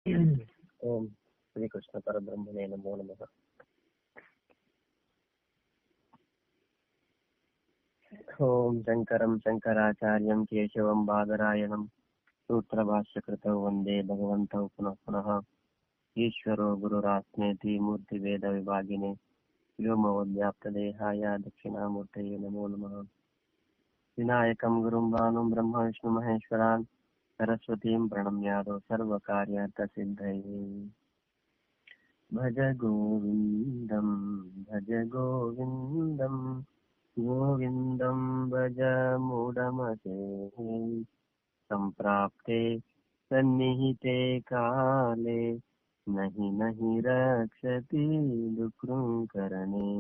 ಓಂ ಶ್ರೀಕೃಷ್ಣ ಪರಬ್ರಹ್ಮನೇ ನಮೋ ನಮಃ. ಓಂ ಶಂಕರಂ ಶಂಕರಾಚಾರ್ಯಂ ಕೇಶವಂ ಬಾದರಾಯಣಂ ಸೂತ್ರಭಾಷ್ಯಕೃತೌ ವಂದೇ ಭಗವಂತೌ ಪುನಃ ಪುನಃ. ಈಶ್ವರೋ ಗುರುರಾತ್ಮೇತಿ ಮೂರ್ತಿಭೇದ ವಿಭಾಗಿನೇ ವ್ಯೋಮವದ್ವ್ಯಾಪ್ತದೇಹಾಯ ದಕ್ಷಿಣಾಮೂರ್ತಯೇ ನಮೋ ನಮಃ. ವಿನಾಯಕಂ ಗುರುಂ ಭಾನುಂ ಬ್ರಹ್ಮ ವಿಷ್ಣು ಮಹೇಶ್ವರಾನ್ ಸರಸ್ವತೀಂ ಪ್ರಣಮ್ಯಾದೋ ಸರ್ವಕಾರ್ಯಾರ್ಥಸಿದ್ಧಯೇ. ಭಜ ಗೋವಿಂದಂ ಭಜ ಗೋವಿಂದಂ ಗೋವಿಂದಂ ಭಜ ಮೂಢಮತೆ. ಸಂಪ್ರಾಪ್ತೆ ಸನ್ನಿಹಿತೆ ಕಾಲೇ ನಹಿ ನಹಿ ರಕ್ಷತಿ ದುಃಖೃಂಕರಣೆ.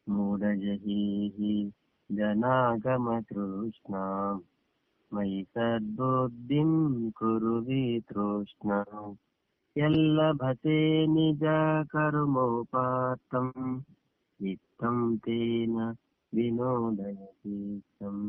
ಮೂಢಜಹೀಹಿ ಜನಾಗಮತೃಷ್ಣಾಂ ಮಯಿ ಸದ್ಬುದ್ಧಿಂ ಕುರು ವಿತೃಷ್ಣಾಂ. ಯಲ್ಲಭತೆ ನಿಜ ಕರ್ಮೋಪಾತ್ತಂ ವಿತ್ತಂ ತೇನ ವಿನೋದಯತಿ ತಂ.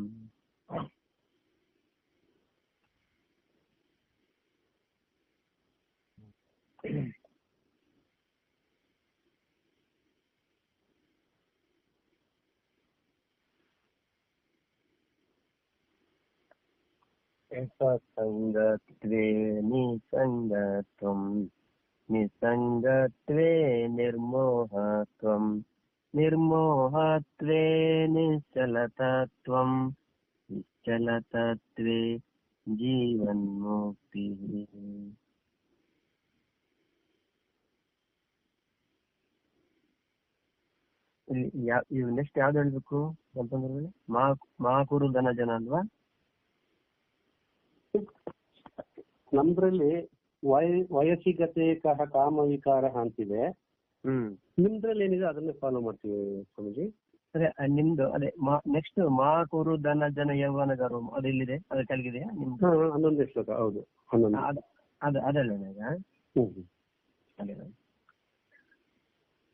ಸಂಗತ್ವೇ ನಿಸಂಗತ್ವಂ ನಿಸಂಗತ್ವೇ ನಿರ್ಮೋಹತ್ವಂ ನಿರ್ಮೋಹತ್ವೇ ನಿಶ್ಚಲತತ್ವಂ ನಿಶ್ಚಲತತ್ವೇ ಜೀವನ್ಮುಕ್ತಿ. ಇವು ನೆಕ್ಸ್ಟ್ ಯಾವ್ದು ಹೇಳ್ಬೇಕು ಅಂತಂದ್ರೆ ಮಹಾಕುರು ಧನ ಜನ ಅಲ್ವಾ? ನಮ್ದ್ರಲ್ಲಿ ವಯಸ್ಸಿಗತೆ ಕಹ ಕಾಮ ವಿಕಾರ ಅಂತಿದೆ. ನಿಮ್ದ್ರಲ್ಲಿ ಏನಿದೆ ಅದನ್ನೇ ಫಾಲೋ ಮಾಡ್ತೀವಿ ಸ್ವಾಮೀಜಿ. ಅದೇ ನಿಮ್ದು ಅದೇ ನೆಕ್ಸ್ಟ್ ಮಹಾಕುರು ಧನ ಜನ ಯೌವನ ಗರ್ವ ಅದು ಇಲ್ಲಿದೆ, ಅದು ಕೆಳಗಿದೆಯಾ ನಿಮ್ದು? 11ನೇ ಶ್ಲೋಕ. ಹೌದು, ಅದಲ್ಲ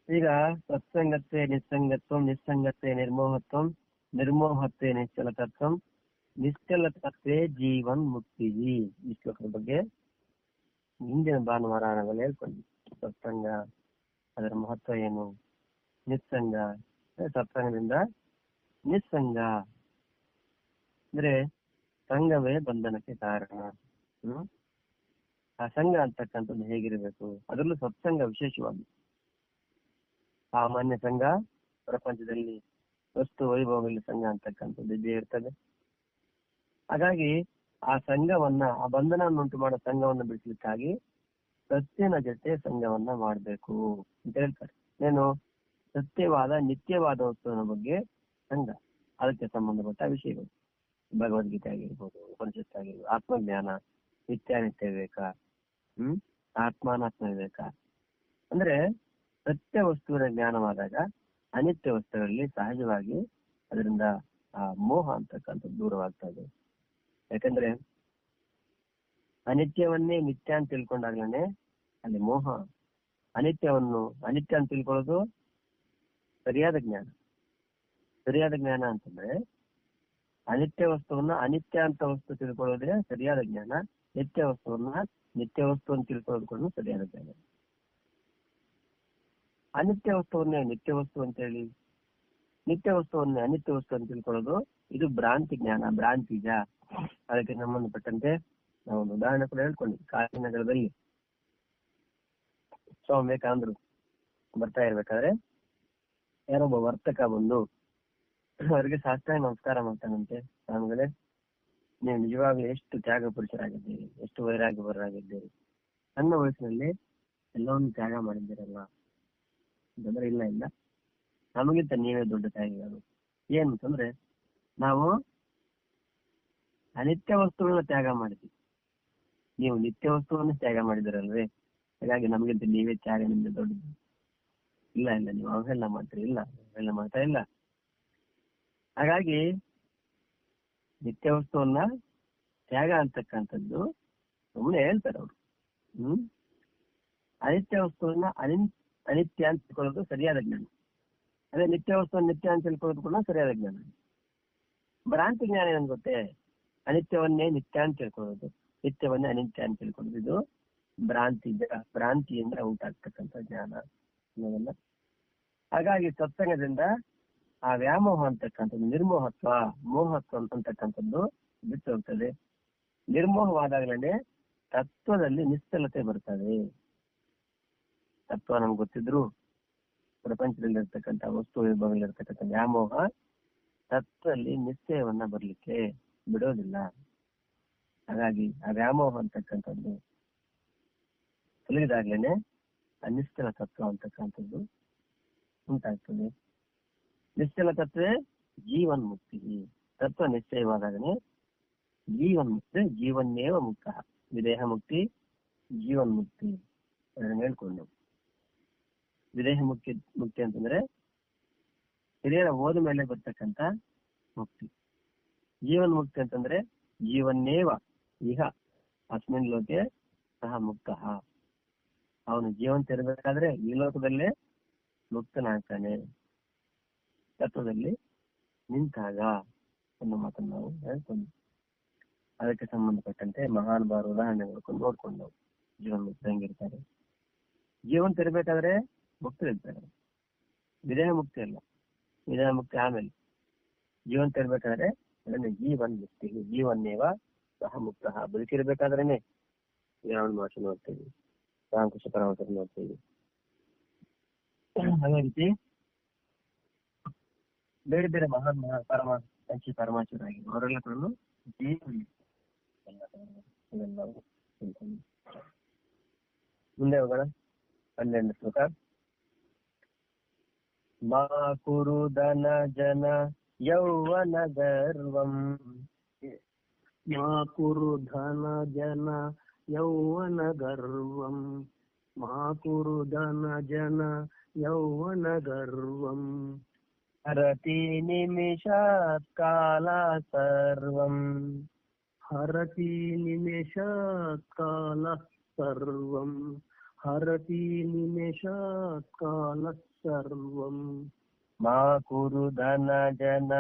ಈಗ ಸತ್ಸಂಗತ್ವೇ ನಿಸ್ಸಂಗತ್ವಂ ನಿಸ್ಸಂಗತ್ವೇ ನಿರ್ಮೋಹತ್ವಂ ನಿರ್ಮೋಹತ್ವೇ ನಿಶ್ಚಲತತ್ವಂ ನಿಶ್ಚಲತತ್ವೇ ಜೀವನ್ ಮುಕ್ತಿ. ಈ ಶ್ಲೋಕದ ಬಗ್ಗೆ ಹಿಂದಿನ ಭಾನುವಾರ ನಾವೆಲ್ಲ ಹೇಳ್ಕೊಂಡ್ವಿ. ಸತ್ಸಂಗ ಅದರ ಮಹತ್ವ ಏನು, ನಿಸ್ಸಂಗ ಸತ್ಸಂಗದಿಂದ ನಿಸ್ಸಂಗ ಅಂದ್ರೆ ಸಂಘವೇ ಬಂಧನಕ್ಕೆ ಕಾರಣ. ಆ ಸಂಘ ಅಂತಕ್ಕಂಥದ್ದು ಹೇಗಿರಬೇಕು, ಅದರಲ್ಲೂ ಸತ್ಸಂಗ ವಿಶೇಷವಾಗಿ. ಸಾಮಾನ್ಯ ಸಂಘ ಪ್ರಪಂಚದಲ್ಲಿ ವಸ್ತು ವೈಭವದಲ್ಲಿ ಸಂಘ ಅಂತಕ್ಕಂಥದ್ದು ಇದ್ದೇ ಇರ್ತದೆ. ಹಾಗಾಗಿ ಆ ಸಂಘವನ್ನ, ಆ ಬಂಧನವನ್ನು ಉಂಟು ಮಾಡೋ ಸಂಘವನ್ನು ಬಿಡಿಸ್ಲಿಕ್ಕಾಗಿ ಸತ್ಯನ ಜೊತೆ ಸಂಘವನ್ನ ಮಾಡಬೇಕು ಅಂತ ಹೇಳ್ತಾರೆ. ಏನು? ಸತ್ಯವಾದ ನಿತ್ಯವಾದ ವಸ್ತುವಿನ ಬಗ್ಗೆ ಸಂಘ, ಅದಕ್ಕೆ ಸಂಬಂಧಪಟ್ಟ ವಿಷಯಗಳು. ಭಗವದ್ಗೀತೆ ಆಗಿರ್ಬೋದು, ಉಪನಿಷತ್ತು ಆಗಿರ್ಬೋದು, ಆತ್ಮಜ್ಞಾನ, ನಿತ್ಯಾನಿತ್ಯ ವಿವೇಕ, ಆತ್ಮಾನಾತ್ಮ ವಿವೇಕ. ಅಂದ್ರೆ ಸತ್ಯ ವಸ್ತುವಿನ ಜ್ಞಾನವಾದಾಗ ಅನಿತ್ಯ ವಸ್ತುಗಳಲ್ಲಿ ಸಹಜವಾಗಿ ಅದರಿಂದ ಆ ಮೋಹ ಅಂತಕ್ಕಂಥದ್ದು ದೂರವಾಗ್ತಾ ಇದೆ. ಯಾಕಂದ್ರೆ ಅನಿತ್ಯವನ್ನೇ ನಿತ್ಯ ಅಂತ ತಿಳ್ಕೊಂಡಾಗ್ಲೇ ಅಲ್ಲಿ ಮೋಹ. ಅನಿತ್ಯವನ್ನು ಅನಿತ್ಯ ಅಂತ ತಿಳ್ಕೊಳ್ಳೋದು ಸರಿಯಾದ ಜ್ಞಾನ. ಸರಿಯಾದ ಜ್ಞಾನ ಅಂತಂದ್ರೆ ಅನಿತ್ಯ ವಸ್ತುವನ್ನ ಅನಿತ್ಯ ಅಂತ ವಸ್ತು ತಿಳ್ಕೊಳ್ಳೋದೇ ಸರಿಯಾದ ಜ್ಞಾನ. ನಿತ್ಯ ವಸ್ತುವನ್ನ ನಿತ್ಯ ವಸ್ತು ಅಂತ ತಿಳ್ಕೊಳ್ಳೋದು ಕೂಡ ಸರಿಯಾದ ಜ್ಞಾನ. ಅನಿತ್ಯ ವಸ್ತುವನ್ನೇ ನಿತ್ಯ ವಸ್ತು ಅಂತ ಹೇಳಿ ನಿತ್ಯ ವಸ್ತುವನ್ನೇ ಅನಿತ್ಯ ವಸ್ತು ಅಂತ ತಿಳ್ಕೊಳ್ಳೋದು ಇದು ಭ್ರಾಂತಿ ಜ್ಞಾನ, ಭ್ರಾಂತಿಜ. ಅದಕ್ಕೆ ಸಂಬಂಧಪಟ್ಟಂತೆ ನಾವು ಒಂದು ಉದಾಹರಣೆ ಕೂಡ ಹೇಳ್ಕೊಂಡ್ವಿ. ಕಾಶಿನಗರದಲ್ಲಿ ಸ್ವಾಮಿ ವಿವೇಕಾನಂದರು ಬರ್ತಾ ಇರ್ಬೇಕಾದ್ರೆ ಯಾರೊಬ್ಬ ವರ್ತಕ ಬಂದು ಅವರಿಗೆ ಸಾಷ್ಟಾಂಗ ನಮಸ್ಕಾರ ಮಾಡ್ತಾನಂತೆ. ಸ್ವಾಮಿಗಳೇ, ನೀವು ನಿಜವಾಗ್ಲೂ ಎಷ್ಟು ತ್ಯಾಗ ಪುರುಷರಾಗಿದ್ದೀರಿ, ಎಷ್ಟು ವೈರಾಗ್ಯವರಾಗಿದ್ದೀರಿ, ಸಣ್ಣ ವಯಸ್ಸಿನಲ್ಲಿ ಎಲ್ಲವನ್ನು ತ್ಯಾಗ ಮಾಡಿದ್ದೀರಲ್ಲ ಅಂತಂದ್ರೆ, ಇಲ್ಲ ಇಲ್ಲ ನಮಗಿಂತ ನೀವೇ ದೊಡ್ಡ ತ್ಯಾಗಿಗಳು. ಏನು ಅಂತಂದ್ರೆ ನಾವು ಅನಿತ್ಯ ವಸ್ತುಗಳನ್ನ ತ್ಯಾಗ ಮಾಡಿದ್ವಿ, ನೀವು ನಿತ್ಯ ವಸ್ತುವನ್ನು ತ್ಯಾಗ ಮಾಡಿದಿರಲ್ವೇ, ಹಾಗಾಗಿ ನಮಗಿಂತ ನೀವೇ ತ್ಯಾಗ ನಿಮ್ಗೆ ದೊಡ್ಡದು. ಇಲ್ಲ ಇಲ್ಲ ನೀವು ಅವೆಲ್ಲ ಮಾಡ್ತೀರಿ, ಇಲ್ಲ ಅವೆಲ್ಲ ಮಾಡ್ತಾ ಇಲ್ಲ. ಹಾಗಾಗಿ ನಿತ್ಯ ವಸ್ತುವನ್ನ ತ್ಯಾಗ ಅಂತಕ್ಕಂಥದ್ದು ಸುಮ್ಮನೆ ಹೇಳ್ತಾರೆ ಅವರು. ಅನಿತ್ಯ ವಸ್ತುವನ್ನ ಅನಿತ್ಯ ಅಂತ ತಿಳ್ಕೊಳ್ಳೋದು ಸರಿಯಾದ ಜ್ಞಾನ. ಅದೇ ನಿತ್ಯ ವಸ್ತುವನ್ನು ನಿತ್ಯ ಅಂತ ತಿಳ್ಕೊಳ್ಳೋದು ಕೂಡ ಸರಿಯಾದ ಜ್ಞಾನ. ಭ್ರಾಂತಿ ಜ್ಞಾನ ಏನ್ ಗೊತ್ತೇ? ಅನಿತ್ಯವನ್ನೇ ನಿತ್ಯ ಅಂತ ತಿಳ್ಕೊಳ್ಳೋದು, ನಿತ್ಯವನ್ನೇ ಅನಿತ್ಯ ಅಂತ ತಿಳ್ಕೊಂಡು ಇದು ಭ್ರಾಂತಿಯಿಂದ ಉಂಟಾಗ್ತಕ್ಕಂಥ ಜ್ಞಾನ ಅನ್ನೋದನ್ನ. ಹಾಗಾಗಿ ಸತ್ಸಂಗದಿಂದ ಆ ವ್ಯಾಮೋಹ ಅಂತಕ್ಕಂಥದ್ದು ನಿರ್ಮೋಹತ್ವ, ಮೋಹತ್ವ ಅಂತಕ್ಕಂಥದ್ದು ಬಿಟ್ಟು ಹೋಗ್ತದೆ. ನಿರ್ಮೋಹವಾದಾಗಲೇ ತತ್ವದಲ್ಲಿ ನಿಶ್ಚಲತೆ ಬರ್ತದೆ. ತತ್ವ ನಮ್ಗೆ ಗೊತ್ತಿದ್ರು ಪ್ರಪಂಚದಲ್ಲಿರ್ತಕ್ಕಂಥ ವಸ್ತು ವೈಭವದಲ್ಲಿರ್ತಕ್ಕಂಥ ವ್ಯಾಮೋಹ ತತ್ವದಲ್ಲಿ ನಿಶ್ಚಯವನ್ನ ಬರ್ಲಿಕ್ಕೆ ಬಿಡೋದಿಲ್ಲ. ಹಾಗಾಗಿ ಆ ವ್ಯಾಮೋಹ ಅಂತಕ್ಕಂಥದ್ದು ತಿಳಿದಾಗ್ಲೇನೆ ಅನಿಶ್ಚಲ ತತ್ವ ಅಂತಕ್ಕಂಥದ್ದು ಉಂಟಾಗ್ತದೆ. ನಿಶ್ಚಲ ತತ್ವೇ ಜೀವನ್ ಮುಕ್ತಿ. ತತ್ವ ನಿಶ್ಚಯವಾದಾಗನೇ ಜೀವನ್ ಮುಕ್ತಿ, ಜೀವನ್ನೇವ ಮುಕ್ತ. ವಿದೇಹ ಮುಕ್ತಿ, ಜೀವನ್ ಮುಕ್ತಿ ಅದನ್ನ ಹೇಳ್ಕೊಂಡು. ವಿದೇಹ ಮುಕ್ತಿ ಅಂತಂದ್ರೆ ಹಿರಿಯರ ಹೋದ ಮೇಲೆ ಬರ್ತಕ್ಕಂಥ ಮುಕ್ತಿ. ಜೀವನ್ ಮುಕ್ತಿ ಅಂತಂದ್ರೆ ಜೀವನ್ನೇವ ಇಹ ಅಸ್ಮಿನ್ ಲೋಕೆ ಸಹ ಮುಕ್ತ. ಅವನು ಜೀವಂತ ಇರಬೇಕಾದ್ರೆ ಈ ಲೋಕದಲ್ಲೇ ಮುಕ್ತನಾಗ್ತಾನೆ, ತತ್ವದಲ್ಲಿ ನಿಂತಾಗ ಅನ್ನೋ ಮಾತನ್ನು ನಾವು ಹೇಳ್ಕೊಂಡು ಅದಕ್ಕೆ ಸಂಬಂಧಪಟ್ಟಂತೆ ಮಹಾನ್ ಬಾರ ಉದಾಹರಣೆಗಳು ನೋಡ್ಕೊಂಡು ನಾವು ಜೀವನ್ ಮುಕ್ತ ಹೆಂಗಿರ್ತಾರೆ. ಜೀವಂತ ಇರಬೇಕಾದ್ರೆ ಮುಕ್ತರಿರ್ತಾರೆ. ವಿದೇಹ ಮುಕ್ತಿ ಅಲ್ಲ, ವಿದೇಹ ಮುಕ್ತಿ ಆಮೇಲೆ. ಜೀವಂತ ಇರ್ಬೇಕಾದ್ರೆ ಅದನ್ನೇ ಜೀವನ್ ಮುಕ್ತಿ, ಜೀವನ್ನೇವ ಸಹ ಮುಕ್ತ. ಬದುಕಿರ್ಬೇಕಾದ್ರೇನೆ ಶ್ರೀರಾಮ ಭಾಷೆ ನೋಡ್ತೇವೆ, ರಾಮಕೃಷ್ಣ ಪರಮಹಂಸರು ನೋಡ್ತೇವೆ. ಅದೇ ರೀತಿ ಬೇರೆ ಬೇರೆ ಮಹಾನ್ ಪರಮಾಚಾರಾಗಿ ಅವರೆಲ್ಲ ಕೂಡ ಜೀವನ ಮುಂದೆ ಹೋಗೋಣ. 12ನೇ ಶ್ಲೋಕ. ಮಾ ಕುರು ಧನ ಜನ ಯೌವನ ಗರ್ವಂ. ಮಾ ಕುರು ಧನ ಜನ ಯೌವನ ಗರ್ವಂ. ಮಾ ಕುರು ಧನ ಜನ ಯೌವನ ಗರ್ವಂ. ಹರತಿ ನಿಮಿಷಾತ್ ಕಾಲ ಸರ್ವಂ. ಹರತಿ ನಿಮಿಷಾತ್ ಕಾಲ ಸರ್ವಂ. ಹರತಿ ನಿಮಿಷಾತ್ ಕಾಲ ಸರ್ವಂ. ಮಾ ಕುರು ಧನ ಜನ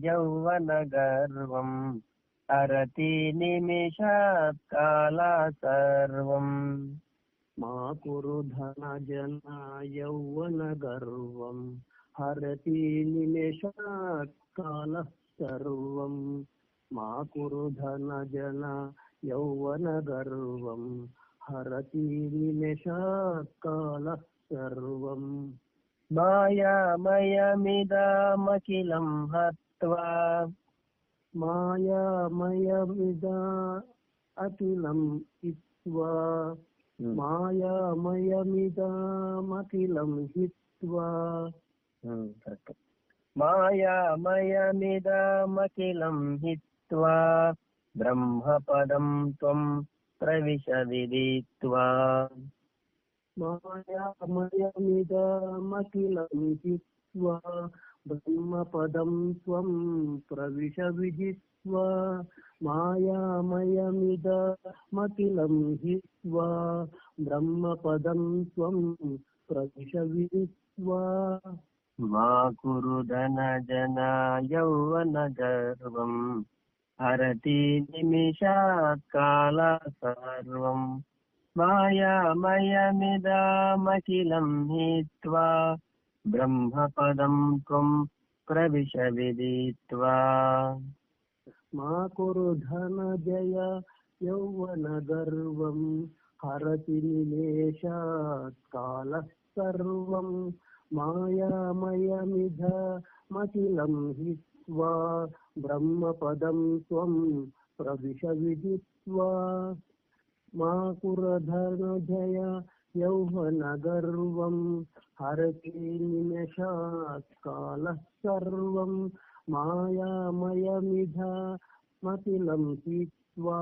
ಯೌವನ ಗರ್ವಂ. ಹರತಿ ನಿಮಿಷಾತ್ ಕಾಲ ಸರ್ವಂ. ಮಾ ಕುರು ಧನ ಜನ ಯೌವನ ಗರ್ವಂ. ಹರತಿ ನಿಮಿಷಾತ್ ಕಾಲ ಸರ್ವಂ. ಮಾ ಕುರು ಧನ ಜನ ಯೌವನ ಗರ್ವಂ. ಹರತಿ ನಿಮಿಷಾತ್ ಕಾಲ ಸರ್ವಂ. ಮಾಯಾಮಯಮಿದಮಖಿಲಂ ಹತ್ವಾ. ಮಾಯಾಮಯಮಿದ ಅಖಿಲಂ ಹಿತ್ವಾ. ಮಾಯಾಮಯಮಿದಮಖಿಲಂ ಹಿತ್ವಾ. ಮಾಯಾಮಯಮಿದಮಖಿಲಂ ಹಿತ್ವಾ ಬ್ರಹ್ಮಪದಂ ತ್ವಂ ಪ್ರವಿಶ ವಿದಿತ್ವಾ. ಮಾಯಾಮಯಮಿದಮಖಿಲಂ ಹಿತ್ವಾ ಬ್ರಹ್ಮಪದಂ ತ್ವಂ ಪ್ರವಿಶ ವಿದಿತ್ವಾ. ಮಾಯಾಮಯಮಿದಮಖಿಲಂ ಹಿತ್ವಾ ಬ್ರಹ್ಮಪದಂ ತ್ವಂ ಪ್ರವಿಶ ವಿದಿತ್ವಾ. ಮಾ ಕುರು ಧನ ಜನ ಯೌವನ ಗರ್ವಂ. ಹರತಿ ನಿಮಿಷಾತ್ ಕಾಲ ಸರ್ವಂ. ಮಾಯಾಮಯಮಿದಮಖಿಲಂ ಹಿತ್ವಾ ಬ್ರಹ್ಮಪದಂ ತ್ವಂ ಪ್ರವಿಶ ವಿದಿತ್ವಾ. ಮಾ ಕುರು ಧನ ಜಯ ಯೌವನ ಗರ್ವಂ. ಹರತಿ ನಿಮೇಷಾತ್ ಕಾಲ ಸರ್ವಂ. ಮಾಯಾಮಯಮಿದಮಖಿಲಂ ಹಿತ್ವಾ ಬ್ರಹ್ಮಪದಂ ತ್ವಂ ಪ್ರವಿಶ ವಿದಿತ್ವಾ. ಮಾ ಕುರು ಧನ ಜಯ ಯೌವನ ಗರ್ವಂ. ಹರತಿ ನಿಮೇಷಾತ್ ಕಾಲ ಸರ್ವಂ. ಮಾಯಾಮಯಮಿದಮಖಿಲಂ ಹಿತ್ವಾ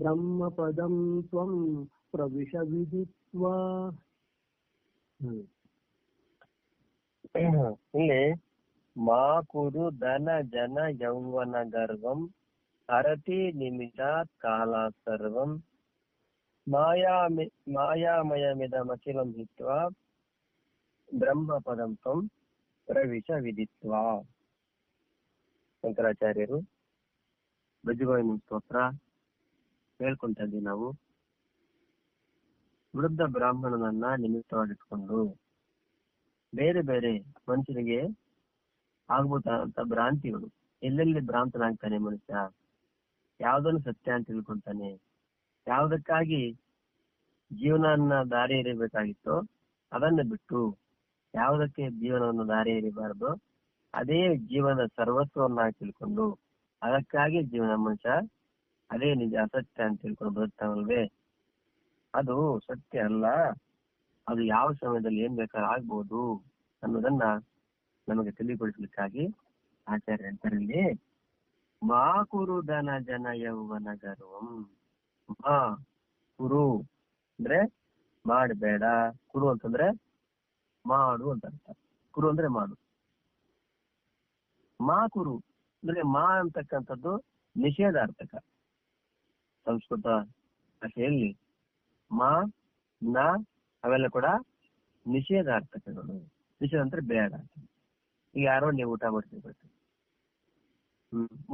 ಬ್ರಹ್ಮಪದಂ ತ್ವಂ ಪ್ರವಿಶ ವಿದಿತ್ವಾ. ಇಲ್ಲಿ ಮಾ ಕುರು ಧನ ಜನ ಯೌವನ ಗರ್ವಂ. ಹರತಿ ನಿಮಿಷಾತ್ ಕಾಲ ಸರ್ವಂ. ಮಾಯಾಮಯಮಿದಮಖಿಲಂ ಹಿತ್ವಾ ಬ್ರಹ್ಮಪದಂ ತ್ವಂ ಪ್ರವಿಶ ವಿದಿತ್ವಾ. ಶಂಕರಾಚಾರ್ಯರು ಬಜ್ಜುಗೋವಿಂದ ಸ್ತೋತ್ರ ಹೇಳ್ಕೊಂತ ಇದ್ದೀವಿ ನಾವು. ವೃದ್ಧ ಬ್ರಾಹ್ಮಣನನ್ನ ನಿಮಿತ್ತವಾಗಿಟ್ಕೊಂಡು ಬೇರೆ ಬೇರೆ ಮನುಷ್ಯನಿಗೆ ಆಗ್ಬೋದಂತ ಭ್ರಾಂತಿಗಳು. ಎಲ್ಲೆಲ್ಲಿ ಭ್ರಾಂತನಾಗ್ತಾನೆ ಮನುಷ್ಯ, ಯಾವ್ದನ್ನು ಸತ್ಯ ಅಂತ ತಿಳ್ಕೊಂತಾನೆ, ಯಾವ್ದಕ್ಕಾಗಿ ಜೀವನನ್ನ ದಾರಿ ಎರಿಬೇಕಾಗಿತ್ತೋ ಅದನ್ನ ಬಿಟ್ಟು ಯಾವುದಕ್ಕೆ ಜೀವನವನ್ನು ದಾರಿ ಎರಿಬಾರದು ಅದೇ ಜೀವನದ ಸರ್ವಸ್ವವನ್ನಾಗಿ ತಿಳ್ಕೊಂಡು ಅದಕ್ಕಾಗಿ ಜೀವನ ಮನುಷ್ಯ ಅದೇ ನಿಜ ಅಸತ್ಯ ಅಂತ ತಿಳ್ಕೊಂಡು ಬದುಕ್ತಾವಲ್ವೇ, ಅದು ಸತ್ಯ ಅಲ್ಲ. ಅದು ಯಾವ ಸಮಯದಲ್ಲಿ ಏನ್ ಬೇಕಾದ್ರೂ ಆಗ್ಬೋದು ಅನ್ನೋದನ್ನ ನಮಗೆ ತಿಳಿಪಡಿಸ್ಲಿಕ್ಕಾಗಿ ಆಚಾರ್ಯ ಹೇಳ್ತಾರೆ ಇಲ್ಲಿ, ಮಾ ಕುರು ಧನ ಜನ ಯೌವನ ಗರ್ವಂ. ಮಾ ಕುರು ಅಂದ್ರೆ ಮಾಡಬೇಡ, ಕುರು ಅಂತಂದ್ರೆ ಮಾಡು ಅಂತ ಅರ್ಥ. ಕುರು ಅಂದ್ರೆ ಮಾಡು. ಮಾ ಕುರು ಅಂದ್ರೆ ಮಾ ಅಂತಕ್ಕಂಥದ್ದು ನಿಷೇಧಾರ್ಥಕ. ಸಂಸ್ಕೃತ ಭಾಷೆಯಲ್ಲಿ ಮಾ ನ ಅವೆಲ್ಲ ಕೂಡ ನಿಷೇಧಾರ್ಥಕಗಳು. ನಿಷೇಧ ಅಂದ್ರೆ ಬೇಡ. ಈಗ ಯಾರೋ ನೀವು ಊಟ ಬಡಿಸಿ ಬರ್ತೀವಿ,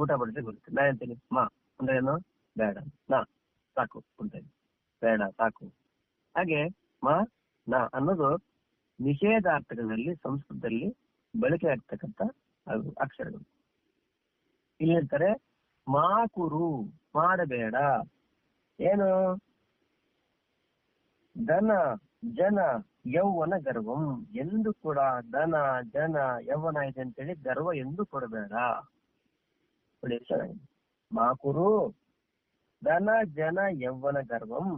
ಊಟ ಬಡಿಸಿ ಬರ್ತೀವಿ, ನಾ ಅಂತೀನಿ ಮಾ ಅಂದ್ರೆ ಏನು, ಬೇಡ, ನಾ ಸಾಕು ಅಂತ, ಬೇಡ ಸಾಕು. ಹಾಗೆ ಮಾ ನ ಅನ್ನೋದು ನಿಷೇಧಾರ್ಥಕದಲ್ಲಿ ಸಂಸ್ಕೃತದಲ್ಲಿ ಬಳಕೆ ಆಗ್ತಕ್ಕಂಥ ಅಕ್ಷರಗಳು. ಇಲ್ಲಿ ಹೇಳ್ತಾರೆ ಮಾ ಕುರು ಮಾಡಬೇಡ, ಏನು, ಧನ ಜನ ಯೌವನ ಗರ್ವಂ, ಎಂದು ಕೂಡ ಧನ ಜನ ಯೌವನ ಇದೆ ಅಂತೇಳಿ ಗರ್ವ ಎಂದು ಕೊಡಬೇಡ. ಮಾ ಕುರು ಧನ ಜನ ಯೌವನ ಗರ್ವಂ.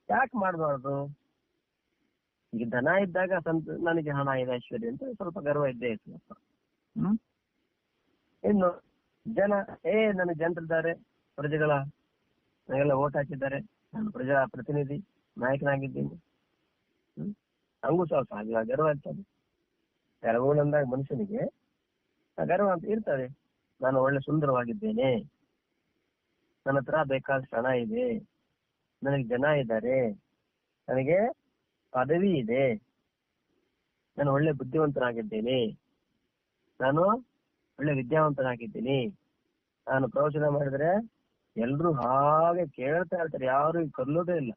ಯಾಕೆ ಮಾಡಬಾರ್ದು? ಈಗ ಧನ ಇದ್ದಾಗ ನನಗೆ ಹಣ ಇದೆ, ಐಶ್ವರ್ಯ ಅಂತ ಸ್ವಲ್ಪ ಗರ್ವ ಇದ್ದೇ ಇರ್ತದಪ್ಪ. ಇನ್ನು ಜನ, ನನಗೆ ಜನರಿದ್ದಾರೆ, ಪ್ರಜೆಗಳ ನನಗೆಲ್ಲ ಓಟ್ ಹಾಕಿದ್ದಾರೆ, ನಾನು ಪ್ರಜಾ ಪ್ರತಿನಿಧಿ, ನಾಯಕನಾಗಿದ್ದೀನಿ, ಹಂಗೂ ಸ್ವಲ್ಪ ಗರ್ವ ಇರ್ತದೆ. ಗರ್ವಗಳಂದಾಗ ಮನುಷ್ಯನಿಗೆ ಗರ್ವ ಅಂತ ಇರ್ತದೆ. ನಾನು ಒಳ್ಳೆ ಸುಂದರವಾಗಿದ್ದೇನೆ, ನನ್ನ ಹತ್ರ ಬೇಕಾದಷ್ಟು ಹಣ ಇದೆ, ನನಗೆ ಜನ ಇದ್ದಾರೆ, ನನಗೆ ಪದವಿ ಇದೆ, ನಾನು ಒಳ್ಳೆ ಬುದ್ಧಿವಂತನಾಗಿದ್ದೇನೆ, ನಾನು ಒಳ್ಳೆ ವಿದ್ಯಾವಂತನಾಗಿದ್ದೀನಿ, ನಾನು ಪ್ರವಚನ ಮಾಡಿದ್ರೆ ಎಲ್ರು ಹಾಗೆ ಕೇಳ್ತಾ ಇರ್ತಾರೆ, ಯಾರು ಕರ್ಲೋದೇ ಇಲ್ಲ.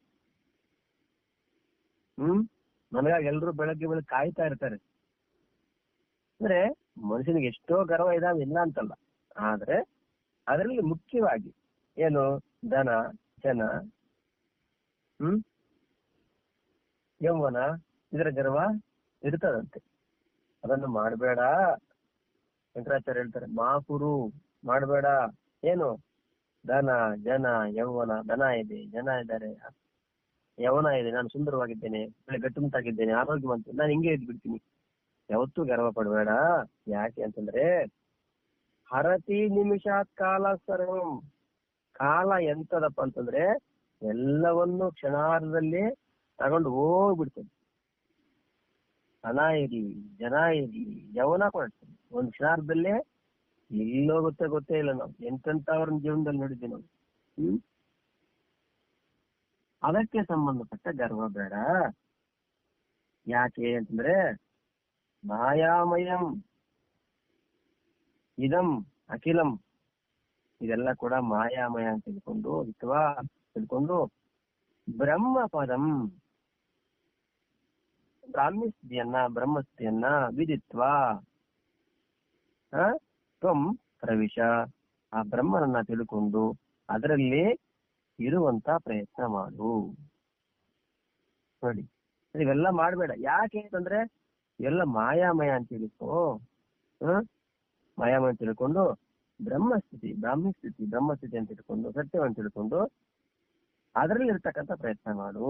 ನನಗಾಗಿ ಎಲ್ರು ಬೆಳಗ್ಗೆ ಕಾಯ್ತಾ ಇರ್ತಾರೆ. ಅಂದ್ರೆ ಮನುಷ್ಯನಿಗೆ ಎಷ್ಟೋ ಗರ್ವ ಇದಾವೆ, ಇಲ್ಲ ಅಂತಲ್ಲ. ಆದ್ರೆ ಅದರಲ್ಲಿ ಮುಖ್ಯವಾಗಿ ಏನು, ಧನ ಜನ ಯೌವನ, ಇದರ ಗರ್ವ ಇರ್ತದಂತೆ. ಅದನ್ನು ಮಾಡಬೇಡ. ಶಂಕರಾಚಾರ್ಯ ಹೇಳ್ತಾರೆ ಮಾ ಕುರು, ಮಾಡಬೇಡ. ಏನು, ಧನ ಜನ ಯೌವನ, ಧನ ಇದೆ, ಜನ ಇದ್ದಾರೆ, ಯೌವನ ಇದೆ, ನಾನು ಸುಂದರವಾಗಿದ್ದೇನೆ, ಒಳ್ಳೆ ಗಟ್ಟುಮುಟ್ಟಾಗಿದ್ದೇನೆ, ಆರೋಗ್ಯವಂತ, ನಾನು ಹಿಂಗೆ ಇದ್ ಬಿಡ್ತೀನಿ, ಯಾವತ್ತೂ ಗರ್ವ ಪಡಬೇಡ. ಯಾಕೆ ಅಂತಂದ್ರೆ ಹರತಿ ನಿಮಿಷಾತ್ ಕಾಲ ಸರ್ವಂ. ಕಾಲ ಎಂತದಪ್ಪ ಅಂತಂದ್ರೆ ಎಲ್ಲವನ್ನು ಕ್ಷಣಾರ್ಧದಲ್ಲಿ ತಗೊಂಡು ಹೋಗ್ಬಿಡ್ತದೆ. ಹಣ ಇರ್ಲಿ, ಜನ ಇರ್ಲಿ, ಯೌವನ ಕೊಡ್ತದೆ, ಒಂದ್ ಕ್ಷಣಾರ್ಧದಲ್ಲೇ ಎಲ್ಲೋಗುತ್ತೆ ಗೊತ್ತೇ ಇಲ್ಲ. ನಾವು ಎಂತೆಂತವ್ರನ್ನ ಜೀವನದಲ್ಲಿ ನೋಡಿದ್ವಿ ನಾವು. ಅದಕ್ಕೆ ಸಂಬಂಧಪಟ್ಟ ಗರ್ವ ಬೇಡ. ಯಾಕೆ ಅಂತಂದ್ರೆ ಮಾಯಾಮಯಂ ಇದಂ ಅಖಿಲಂ, ಇದೆಲ್ಲ ಕೂಡ ಮಾಯಾಮಯ ಅಂತ ತಿಳ್ಕೊಂಡು ಬ್ರಹ್ಮ ಪದಂ, ಬ್ರಹ್ಮಸ್ಥಿತಿಯನ್ನ ವಿದಿತ್ವ ತ್ವಂ ಪ್ರವಿಶ, ಆ ಬ್ರಹ್ಮನನ್ನ ತಿಳ್ಕೊಂಡು ಅದರಲ್ಲಿ ಇರುವಂತ ಪ್ರಯತ್ನ ಮಾಡು. ನೋಡಿ, ಇವೆಲ್ಲ ಮಾಡ್ಬೇಡ. ಯಾಕೆ ಅಂತಂದ್ರೆ ಇವೆಲ್ಲ ಮಾಯಾಮಯ ಅಂತ ತಿಳ್ಕೊ. ಮಾಯಾಮಯ ಅಂತ ತಿಳ್ಕೊಂಡು ಬ್ರಹ್ಮಸ್ಥಿತಿ ಅಂತ ತಿಳ್ಕೊಂಡು ಸತ್ಯವನ್ನು ತಿಳ್ಕೊಂಡು ಅದರಲ್ಲಿ ಇರ್ತಕ್ಕಂಥ ಪ್ರಯತ್ನ ಮಾಡು.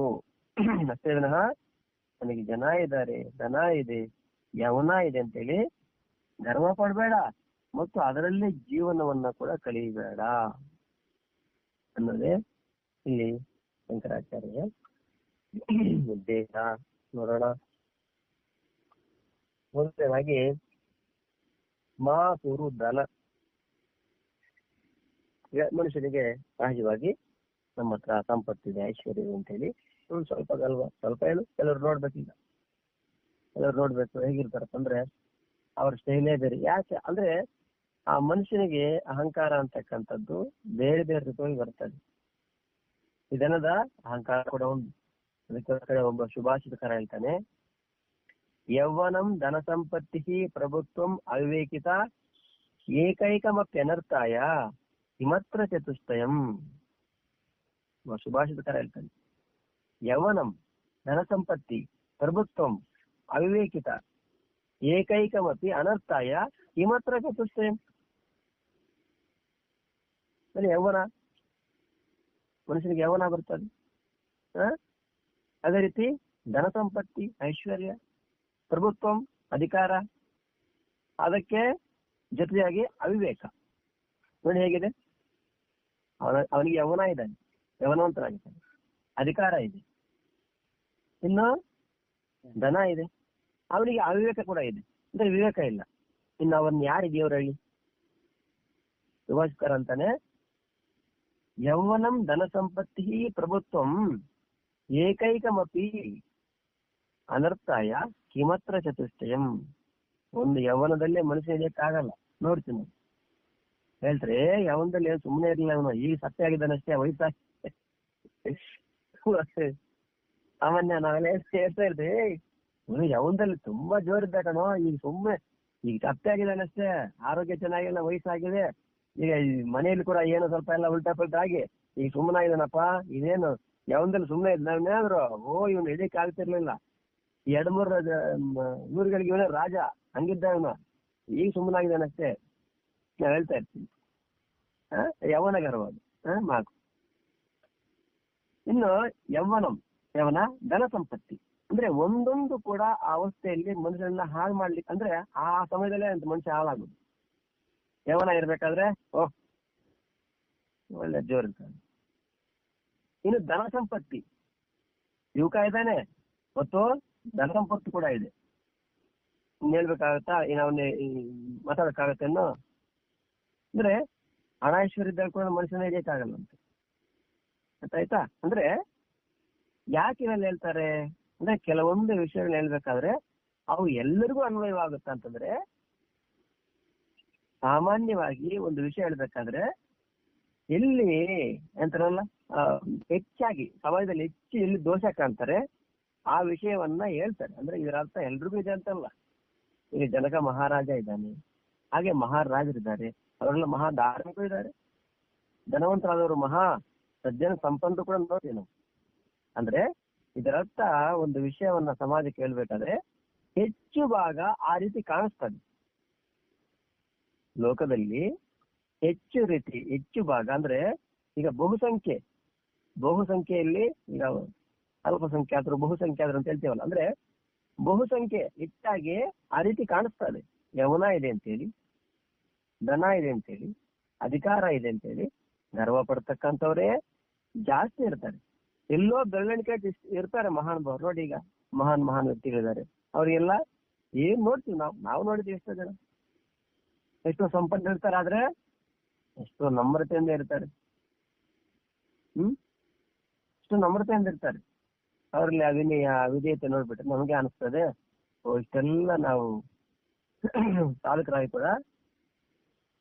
ಅಷ್ಟೇ ವಿನಃ ನನಗೆ ಜನ ಇದ್ದಾರೆ, ಧನ ಇದೆ, ಯೌವನ ಇದೆ ಅಂತೇಳಿ ಗರ್ವ ಪಡಬೇಡ, ಮತ್ತು ಅದರಲ್ಲೇ ಜೀವನವನ್ನ ಕೂಡ ಕಲಿಯಬೇಡ ಅನ್ನೋದೇ ಇಲ್ಲಿ ಶಂಕರಾಚಾರ್ಯ ಉದ್ದೇಶ. ನೋಡೋಣ. ಮೊದಲನೇದಾಗಿ ಮಾ ಕುರು ಧನ. ಮನುಷ್ಯನಿಗೆ ಸಹಜವಾಗಿ ನಮ್ಮ ಹತ್ರ ಸಂಪತ್ತಿದೆ, ಐಶ್ವರ್ಯ ಅಂತ ಹೇಳಿ ಸ್ವಲ್ಪ ಗಲ್ವ, ಸ್ವಲ್ಪ ಏನು, ಕೆಲವ್ರು ನೋಡ್ಬೇಕಿಲ್ಲ, ಕೆಲವ್ರು ನೋಡ್ಬೇಕು ಹೇಗಿರ್ತಾರಪ್ಪ ಅಂದ್ರೆ ಅವ್ರ ಸ್ಟೈಲೇ ಬೇರೆ. ಯಾಕೆ ಅಂದ್ರೆ ಆ ಮನುಷ್ಯನಿಗೆ ಅಹಂಕಾರ ಅಂತಕ್ಕಂಥದ್ದು ಬೇರೆ ಬೇರೆ ರೂಪದಲ್ಲಿ ಬರ್ತದೆ. ಇದನ್ನದ ಅಹಂಕಾರ ಕೂಡ ಒಂದು. ಅದಕ್ಕೋಸ್ಕರ ಒಬ್ಬ ಶುಭಾಷಿತಕರ ಹೇಳ್ತಾನೆ, ಯೌವನಂ ಧನ ಸಂಪತ್ತಿ ಪ್ರಭುತ್ವಂ ಅವಿವೇಕಿತ ಏಕೈಕಮಪ್ಯನರ್ಥಾಯ ಹಿಮತ್ರ ಚತುಷ್ಟಯಂ. ಸುಭಾಷಿತಕರ ಹೇಳ್ತಾನೆ, ಯೌವನಂ ಧನ ಸಂಪತ್ತಿ ಪ್ರಭುತ್ವಂ ಅವಿವೇಕಿತ ಏಕೈಕಮಪಿ ಅನರ್ಥಾಯ ಹಿಮತ್ರ ಚತುಷ್ಟಯಂ. ಯೌವನ, ಮನುಷ್ಯನಿಗೆ ಯೌವನ ಬರ್ತದೆ. ಅದೇ ರೀತಿ ಧನ ಸಂಪತ್ತಿ, ಐಶ್ವರ್ಯ, ಪ್ರಭುತ್ವಂ, ಅಧಿಕಾರ, ಅದಕ್ಕೆ ಜೊತೆಯಾಗಿ ಅವಿವೇಕ. ನೋಡಿ ಹೇಗಿದೆ, ಅವನಿಗೆ ಯೌವನ ಇದ್ದಾನೆ, ಯೌವನವಂತನಾಗಿದ್ದಾನೆ, ಅಧಿಕಾರ ಇದೆ, ಇನ್ನು ಧನ ಇದೆ, ಅವನಿಗೆ ಅವಿವೇಕ ಕೂಡ ಇದೆ, ಅಂದ್ರೆ ವಿವೇಕ ಇಲ್ಲ. ಇನ್ನು ಅವನ್ ಯಾರು ದೇವ್ರ ಹೇಳಿ? ಸುಭಾಷಿಕರ ಅಂತಾನೆ, ಯೌವನಂ ಧನ ಸಂಪತ್ತಿ ಪ್ರಭುತ್ವಂ ಏಕೈಕಮಪಿ ಅನರ್ಥಾಯ ಕಿಮತ್ರ ಚತುಷ್ಟಯಂ. ಒಂದು ಯೌವನದಲ್ಲೇ ಮನುಷ್ಯ ಇದಕ್ಕಾಗಲ್ಲ. ನೋಡ್ತೀನಿ ಹೇಳ್ತಾರೆ, ಯೌವನದಲ್ಲಿ ಏನು ಸುಮ್ಮನೆ ಇರಲಿಲ್ಲ, ಅವನು ಈಗ ಸತ್ಯ ಆಗಿದ್ದಾನಷ್ಟೇ, ವಯಸ್ಸಾಗಿ ಸಾಮಾನ್ಯ ನಾವೆಲ್ಲ ಹೇಳ್ತಾ ಇರ್ತೀವಿ, ಇವನು ಯೌವನದಲ್ಲಿ ತುಂಬಾ ಜೋರಿದ್ದ ಕಣೋ, ಈಗ ಸುಮ್ಮನೆ ಈಗ ಸತ್ಯ ಆಗಿದ್ದಾನಷ್ಟೇ, ಆರೋಗ್ಯ ಚೆನ್ನಾಗಿಲ್ಲ, ವಯಸ್ಸಾಗಿದೆ, ಈಗ ಮನೆಯಲ್ಲಿ ಕೂಡ ಏನು ಸ್ವಲ್ಪ ಎಲ್ಲ ಉಲ್ಟಾ ಪಲ್ಟಾ ಆಗಿ ಈಗ ಸುಮ್ಮನಾಗಿದ್ದಾನಪ್ಪ. ಇದೇನು ಯೌವನದಲ್ಲಿ ಸುಮ್ಮನೆ ಇದ್ನಾದ್ರು ಇವನು ಹಿಡಿಯಕ್ ಆಗ್ತಿರ್ಲಿಲ್ಲ, 2-3 ಊರುಗಳಿಗೆ ಇವನೇ ರಾಜ, ಹಂಗಿದ್ದ ಇವನು, ಈಗ ಸುಮ್ಮನಾಗಿದ್ದಾನಷ್ಟೇ ನಾವ್ ಹೇಳ್ತಾ ಇರ್ತೀನಿ. ಯೌವನ ಗರ್ವದು ಮಾತು. ಇನ್ನು ಯೌವನ ಧನ ಸಂಪತ್ತಿ ಅಂದ್ರೆ ಒಂದೊಂದು ಕೂಡ ಆ ಅವಸ್ಥೆಯಲ್ಲಿ ಮನುಷ್ಯರನ್ನ ಹಾಳು ಮಾಡ್ಲಿಕ್ಕೆ, ಅಂದ್ರೆ ಆ ಸಮಯದಲ್ಲೇ ಅಂತ ಮನುಷ್ಯ ಹಾಳಾಗುದು. ಯೌವನ ಇರ್ಬೇಕಾದ್ರೆ ಒಳ್ಳೆ ಜೋರ್ ಇರ್ತಾನೆ. ಇನ್ನು ಧನ ಸಂಪತ್ತಿ, ಯುವಕ ಇದ್ದಾನೆ ಮತ್ತು ಧನ ಸಂಪತ್ತು ಕೂಡ ಇದೆ. ಇನ್ನು ಹೇಳ್ಬೇಕಾಗತ್ತಾ, ಅವನ್ನೇ ಮಾತಾಡಕ್ಕಾಗತ್ತೆ ಅನ್ನೋ, ಅಂದ್ರೆ ಹಣ ಐಶ್ವರ್ಯ ಇದ್ದಾಗ ಕೂಡ ಮನುಷ್ಯನ ಹಿಡಿಯಕ್ಕಾಗಲ್ಲ ಅಂತ ಆಯ್ತಾ. ಅಂದ್ರೆ ಯಾಕೆ ಇವೆಲ್ಲ ಹೇಳ್ತಾರೆ ಅಂದ್ರೆ, ಕೆಲವೊಂದು ವಿಷಯಗಳನ್ನ ಹೇಳ್ಬೇಕಾದ್ರೆ ಅವು ಎಲ್ಲರಿಗೂ ಅನ್ವಯವಾಗುತ್ತ ಅಂತಂದ್ರೆ, ಸಾಮಾನ್ಯವಾಗಿ ಒಂದು ವಿಷಯ ಹೇಳ್ಬೇಕಾದ್ರೆ ಎಲ್ಲಿ ಅಂತಾರಲ್ಲ, ಹೆಚ್ಚಾಗಿ ಸಮಾಜದಲ್ಲಿ ಹೆಚ್ಚು ಎಲ್ಲಿ ದೋಷ ಕಾಣ್ತಾರೆ ಆ ವಿಷಯವನ್ನ ಹೇಳ್ತಾರೆ. ಅಂದ್ರೆ ಇದರ ಅರ್ಥ ಎಲ್ರಿಗೂ ಇದೆ ಅಂತಲ್ಲ. ಈಗ ಜನಕ ಮಹಾರಾಜ ಇದ್ದಾನೆ, ಹಾಗೆ ಮಹಾರಾಜರಿದ್ದಾರೆ, ಅವರೆಲ್ಲ ಮಹಾ ಧಾರ್ಮಿಕರು ಇದ್ದಾರೆ, ಧನವಂತರಾದವರು, ಮಹಾ ಸಜ್ಜನ ಸಂಪನ್ನರು ಕೂಡ ನೋಡ್ತೀವಿ ನಾವು. ಅಂದ್ರೆ ಇದರರ್ಥ ಒಂದು ವಿಷಯವನ್ನ ಸಮಾಜಕ್ಕೆ ಹೇಳ್ಬೇಕಾದ್ರೆ ಹೆಚ್ಚು ಭಾಗ ಆ ರೀತಿ ಕಾಣಿಸ್ತದೆ. ಲೋಕದಲ್ಲಿ ಹೆಚ್ಚು ಭಾಗ ಅಂದ್ರೆ ಈಗ ಬಹುಸಂಖ್ಯೆಯಲ್ಲಿ ಈಗ ಅಲ್ಪಸಂಖ್ಯಾತರು ಬಹುಸಂಖ್ಯಾತರು ಅಂತ ಹೇಳ್ತೇವಲ್ಲ, ಅಂದ್ರೆ ಬಹುಸಂಖ್ಯೆ ಹೆಚ್ಚಾಗಿ ಆ ರೀತಿ ಕಾಣಿಸ್ತದೆ. ಯೌವನ ಇದೆ ಅಂತೇಳಿ, ಧನ ಇದೆ ಅಂತೇಳಿ, ಅಧಿಕಾರ ಇದೆ ಅಂತೇಳಿ ಗರ್ವ ಪಡ್ತಕ್ಕಂಥವ್ರೇ ಜಾಸ್ತಿ ಇರ್ತಾರೆ. ಎಲ್ಲೋ ಬೆರಳಿಕೆ ಇರ್ತಾರೆ ಮಹಾನುಭಾವರು. ನೋಡಿ ಈಗ ಮಹಾನ್ ವ್ಯಕ್ತಿಗಳಿದ್ದಾರೆ, ಅವ್ರಿಗೆಲ್ಲ ಏನ್ ನೋಡ್ತೀವಿ ನಾವು ನೋಡಿದ್ವಿ, ಎಷ್ಟೋ ಜನ ಎಷ್ಟೋ ಸಂಪನ್ನ ಇರ್ತಾರೆ, ಆದ್ರೆ ಎಷ್ಟೋ ನಮ್ರತೆಯಿಂದ ಇರ್ತಾರೆ. ಎಷ್ಟೋ ನಮ್ರತೆಯಿಂದ ಇರ್ತಾರೆ. ಅವ್ರಲ್ಲಿ ಅವಿನಯ ವಿಧೇಯತೆ ನೋಡ್ಬಿಟ್ರೆ ನಮಗೆ ಅನಿಸ್ತದೆ, ಇಷ್ಟೆಲ್ಲ ನಾವು ಸಾಧಕರಾಗಿ ಕೂಡ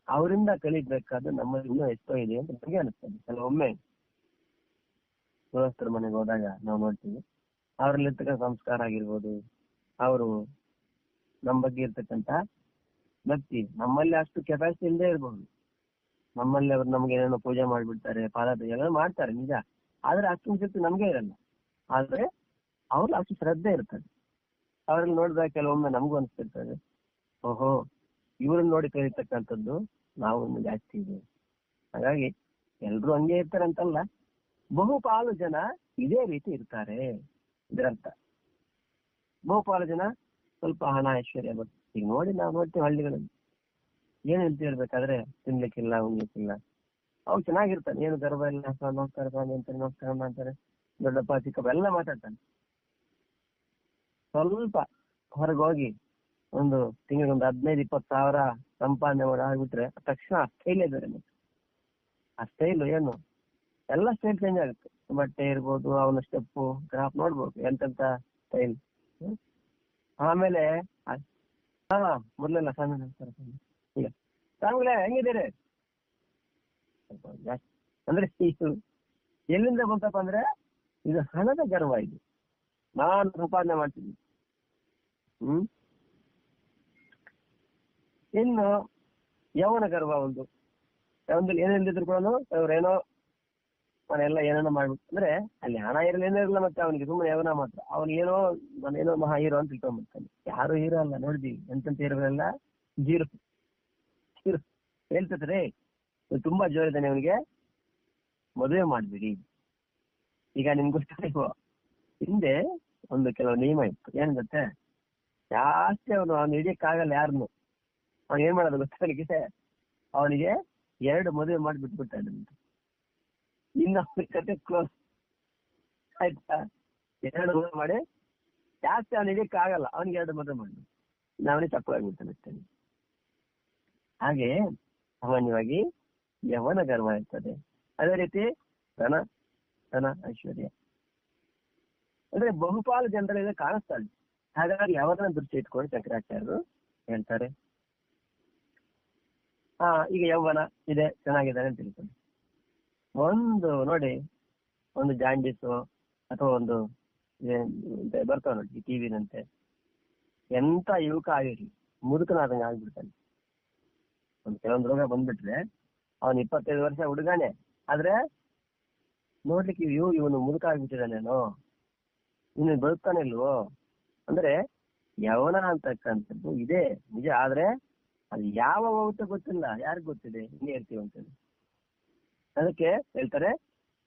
ಅವರಿಂದ ಕಲಿಬೇಕಾದ್ರೆ ನಮ್ಮಲ್ಲಿ ಇನ್ನೂ ಎಷ್ಟೋ ಇದೆ ಅಂತ ನಮಗೆ ಅನಿಸ್ತದೆ. ಕೆಲವೊಮ್ಮೆ ಗೃಹಸ್ಥರ ಮನೆಗೆ ಹೋದಾಗ ನಾವು ನೋಡ್ತೀವಿ, ಅವರಲ್ಲಿ ಇರ್ತಕ್ಕಂಥ ಸಂಸ್ಕಾರ ಆಗಿರ್ಬೋದು, ಅವರು ನಮ್ಮ ಬಗ್ಗೆ ಇರ್ತಕ್ಕಂಥ ಭಕ್ತಿ, ನಮ್ಮಲ್ಲಿ ಅಷ್ಟು ಕೆಪಾಸಿಟಿ ಇಲ್ಲದೆ ಇರಬಹುದು. ನಮ್ಮಲ್ಲಿ ಅವ್ರು ನಮ್ಗೆ ಏನೇನೋ ಪೂಜೆ ಮಾಡ್ಬಿಡ್ತಾರೆ, ಪಾದಪೂಜೆ ಮಾಡ್ತಾರೆ ನಿಜ, ಆದ್ರೆ ಅಷ್ಟು ಶಕ್ತಿ ನಮ್ಗೆ ಇರಲ್ಲ. ಆದ್ರೆ ಅವ್ರಲ್ಲಿ ಅಷ್ಟು ಶ್ರದ್ಧೆ ಇರ್ತದೆ. ಅವ್ರಲ್ಲಿ ನೋಡಿದಾಗ ಕೆಲವೊಮ್ಮೆ ನಮಗೂ ಅನಿಸ್ತಿರ್ತದೆ, ಓಹೋ ಇವ್ರನ್ನ ನೋಡಿ ಕಲಿತಕ್ಕಂಥದ್ದು ನಾವು ಜಾಸ್ತಿ ಇದೆ. ಹಾಗಾಗಿ ಎಲ್ರು ಹಂಗೆ ಇರ್ತಾರೆ ಅಂತಲ್ಲ, ಬಹುಪಾಲು ಜನ ಇದೇ ರೀತಿ ಇರ್ತಾರೆ. ಇದರರ್ಥ ಬಹುಪಾಲು ಜನ ಸ್ವಲ್ಪ ಹಣ ಐಶ್ವರ್ಯ ಬರ್ತದೆ. ಈಗ ನೋಡಿ ನಾವು ನೋಡ್ತೀವಿ ಹಳ್ಳಿಗಳಲ್ಲಿ ಏನ್ ಹೇಳ್ತಿ ಹೇಳ್ಬೇಕಾದ್ರೆ, ತಿನ್ಲಿಕ್ಕಿಲ್ಲ ಉಣ್ಲಿಕ್ಕಿಲ್ಲ, ಅವ್ ಚೆನ್ನಾಗಿರ್ತಾನೆ, ಏನು ಗರ್ವ ಇಲ್ಲ, ನಮಸ್ಕಾರ ಸ್ವಾಮಿ ಅಂತಾರೆ, ನಮಸ್ಕಾರ ಅಂತಾರೆ, ದೊಡ್ಡಪ್ಪ ಚಿಕ್ಕಪ್ಪ ಎಲ್ಲ ಮಾತಾಡ್ತಾನೆ. ಸ್ವಲ್ಪ ಹೊರಗೆ ಹೋಗಿ ಒಂದು ತಿಂಗಳಿಗೆ 15-20 ಸಾವಿರ ಸಂಪಾದನೆ ಮಾಡಿ ಆಗ್ಬಿಟ್ರೆ ತಕ್ಷಣ ಸ್ಟೈಲೇ ಬೇರೆ. ಮತ್ತೆ ಆ ಸ್ಟೈಲು ಏನು ಎಲ್ಲ ಸ್ಟೈಲ್ ಚೇಂಜ್ ಆಗುತ್ತೆ. ಬಟ್ಟೆ ಇರ್ಬೋದು, ಅವನ ಸ್ಟೆಪ್ಪು ಗ್ರಾಫ್ ನೋಡ್ಬೋದು, ಎಂತೆಂತ ಸ್ಟೈಲ್. ಆಮೇಲೆ ಮೊದಲೆಲ್ಲ ಸ್ವಾಮಿ ಈಗ ಸ್ವಾಮಿಗಳೇ ಹೆಂಗಿದ್ದೀರಿ ಅಂದ್ರೆ ಎಲ್ಲಿಂದ ಬಂತಪ್ಪ ಅಂದ್ರೆ ಇದು ಹಣದ ಗರ್ವ. ಇದು ನಾನು ಸಂಪಾದನೆ ಮಾಡ್ತೀನಿ. ಇನ್ನು ಯೌವನ ಗರ್ವ ಒಂದು ಏನಿದ್ರು ಕೂಡ ಅವ್ರೇನೋ ಅವನೆಲ್ಲ ಏನೇನೋ ಮಾಡ್ಬಿಟ್ಟು ಅಂದ್ರೆ ಅಲ್ಲಿ ಹಣ ಇರಲೇನೋ ಇರಲ್ಲ, ಮತ್ತೆ ಅವನಿಗೆ ಸುಮ್ಮನೆ ಯೌವನ ಮಾತ್ರ. ಅವನಿಗೇನೋ ನಾನೇನೋ ಮಹಾ ಹೀರೋ ಅಂತ ತಿಳ್ಕೊಂಡ್ಬಿಡ್ತಾನೆ. ಯಾರು ಹೀರೋ ಅಲ್ಲ, ನೋಡಿದ್ವಿ ಎಂತೆಂತ ಹೀರೋಗಳೆಲ್ಲ ಜೀರೋ ಹೇಳ್ತಿದ್ರೆ ತುಂಬಾ ಜೋರಿದ್ದಾನೆ ಅವನಿಗೆ, ಮದುವೆ ಮಾಡ್ಬಿಡಿ. ಈಗ ನಿಮ್ಗೆ ಗೊತ್ತಿಲ್ಲ, ಹಿಂದೆ ಒಂದು ಕೆಲವು ನಿಯಮ ಇತ್ತು. ಏನ್ ಗೊತ್ತೇ, ಜಾಸ್ತಿ ಅವ್ನು ಹಿಡಿಯಕ್ಕಾಗಲ್ಲ ಯಾರನ್ನು. ಅವ್ನು ಏನ್ ಮಾಡೋದು ಗೊತ್ತ, ಅವನಿಗೆ 2 ಮದುವೆ ಮಾಡಿ ಬಿಟ್ಬಿಟ್ಟ. ಇನ್ನು ಕತೆ ಕ್ಲೋಸ್ ಆಯ್ತಾ. 2 ಮದುವೆ ಮಾಡಿ ಜಾಸ್ತಿ ಅವ್ನು ಹಿಡಿಯಕ್ಕಾಗಲ್ಲ, ಅವನಿಗೆ 2 ಮದುವೆ ಮಾಡಿ ಅವನಿಗೆ ತಪ್ಪುವಾಗಿಬಿಡ್ತಾನೆ ಅಷ್ಟೇ. ಹಾಗೆ ಸಾಮಾನ್ಯವಾಗಿ ಯೌವನ ಗರ್ವ ಇರ್ತದೆ. ಅದೇ ರೀತಿ ಧನ ಐಶ್ವರ್ಯ ಅಂದ್ರೆ ಬಹುಪಾಲು ಜನರಲ್ಲಿ ಕಾಣಿಸ್ತಾಳೆ. ಹಾಗಾಗಿ ಯಾವನ್ನ ದೃಷ್ಟಿ ಇಟ್ಕೊಂಡು ಶಂಕರಾಚಾರ್ಯರು ಹೇಳ್ತಾರೆ, ಈಗ ಯೌವನ ಇದೆ, ಚೆನ್ನಾಗಿದ್ದಾರೆ ಅಂತ ತಿಳ್ಕೊಂಡು ನೋಡಿ ಒಂದು ಜಾಂಡೀಸು ಅಥವಾ ಒಂದು ಬರ್ತಾವ ನೋಡಿ ಟಿವಿನಂತೆ, ಎಂತ ಯುವಕ ಆಗಿರ್ಲಿ ಮುದುಕನಾದಂಗೆ ಆಗ್ಬಿಡ್ತಾನೆ. ಕೆಲವೊಂದು ರೋಗ ಬಂದ್ಬಿಟ್ರೆ ಅವನು 25 ವರ್ಷ ಹುಡುಗಾನೆ, ಆದ್ರೆ ನೋಡ್ಲಿಕ್ಕೆ ಇವನು ಮುದುಕ ಆಗ್ಬಿಟ್ಟಿದ್ದಾನೇನೋ, ಇನ್ನು ಬದುಕ್ತಾನೆ ಇಲ್ವೋ. ಅಂದ್ರೆ ಯೌವನ ಅಂತಕ್ಕಂಥದ್ದು ಇದೆ ನಿಜ, ಆದ್ರೆ ಅದು ಯಾವ ಹೋಗುತ್ತೆ ಗೊತ್ತಿಲ್ಲ, ಯಾರಿಗ್ ಗೊತ್ತಿದೆ, ಹಿಂಗೆ ಇರ್ತೀವಿ ಅಂತೇಳಿ. ಅದಕ್ಕೆ ಹೇಳ್ತಾರೆ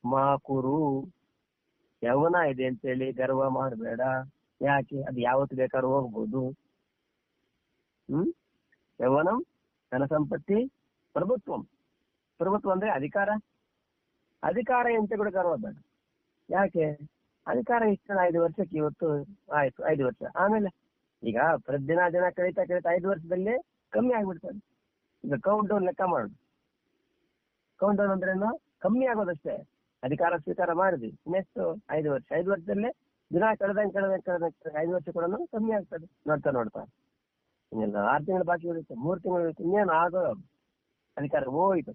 ಮಾಕುರು, ಯೌವನ ಇದೆ ಅಂತೇಳಿ ಗರ್ವ ಮಾಡಬೇಡ. ಯಾಕೆ, ಅದು ಯಾವತ್ತು ಬೇಕಾದ್ರೂ ಹೋಗ್ಬೋದು. ಯೌವನಂ ಧನ ಸಂಪತ್ತಿ ಪ್ರಭುತ್ವಂ. ಪ್ರಭುತ್ವ ಅಂದ್ರೆ ಅಧಿಕಾರ ಅಂತ ಕೂಡ ಗರ್ವ ಬೇಡ. ಯಾಕೆ, ಅಧಿಕಾರ ಇಷ್ಟ 5 ವರ್ಷಕ್ಕೆ, ಇವತ್ತು ಆಯ್ತು 5 ವರ್ಷ, ಆಮೇಲೆ ಈಗ ದಿನ ಕಳೀತಾ 5 ವರ್ಷದಲ್ಲಿ ಕಮ್ಮಿ ಆಗ್ಬಿಡ್ತದೆ. ಈಗ ಕೌಂಟ್ ಡೌನ್ ಲೆಕ್ಕ ಮಾಡುದು. ಕೌಂಟ್ ಡೌನ್ ಅಂದ್ರೇನು, ಕಮ್ಮಿ ಆಗೋದಷ್ಟೇ. ಅಧಿಕಾರ ಸ್ವೀಕಾರ ಮಾಡಿದ್ವಿ, ನೆಕ್ಸ್ಟ್ 5 ವರ್ಷ, 5 ವರ್ಷದಲ್ಲಿ ದಿನ ಕಳೆದಂಗೆ 5 ವರ್ಷ ಕೂಡ ಕಮ್ಮಿ ಆಗ್ತದೆ. ನೋಡ್ತಾ ಇನ್ನೆಲ್ಲ 6 ತಿಂಗಳು ಬಾಕಿ ಉಳಿಯುತ್ತೆ, 3 ತಿಂಗಳು ಉಳಿಯುತ್ತೆ, ಇನ್ನೇನು ಆಗೋ ಅಧಿಕಾರ ಹೋಯ್ತು.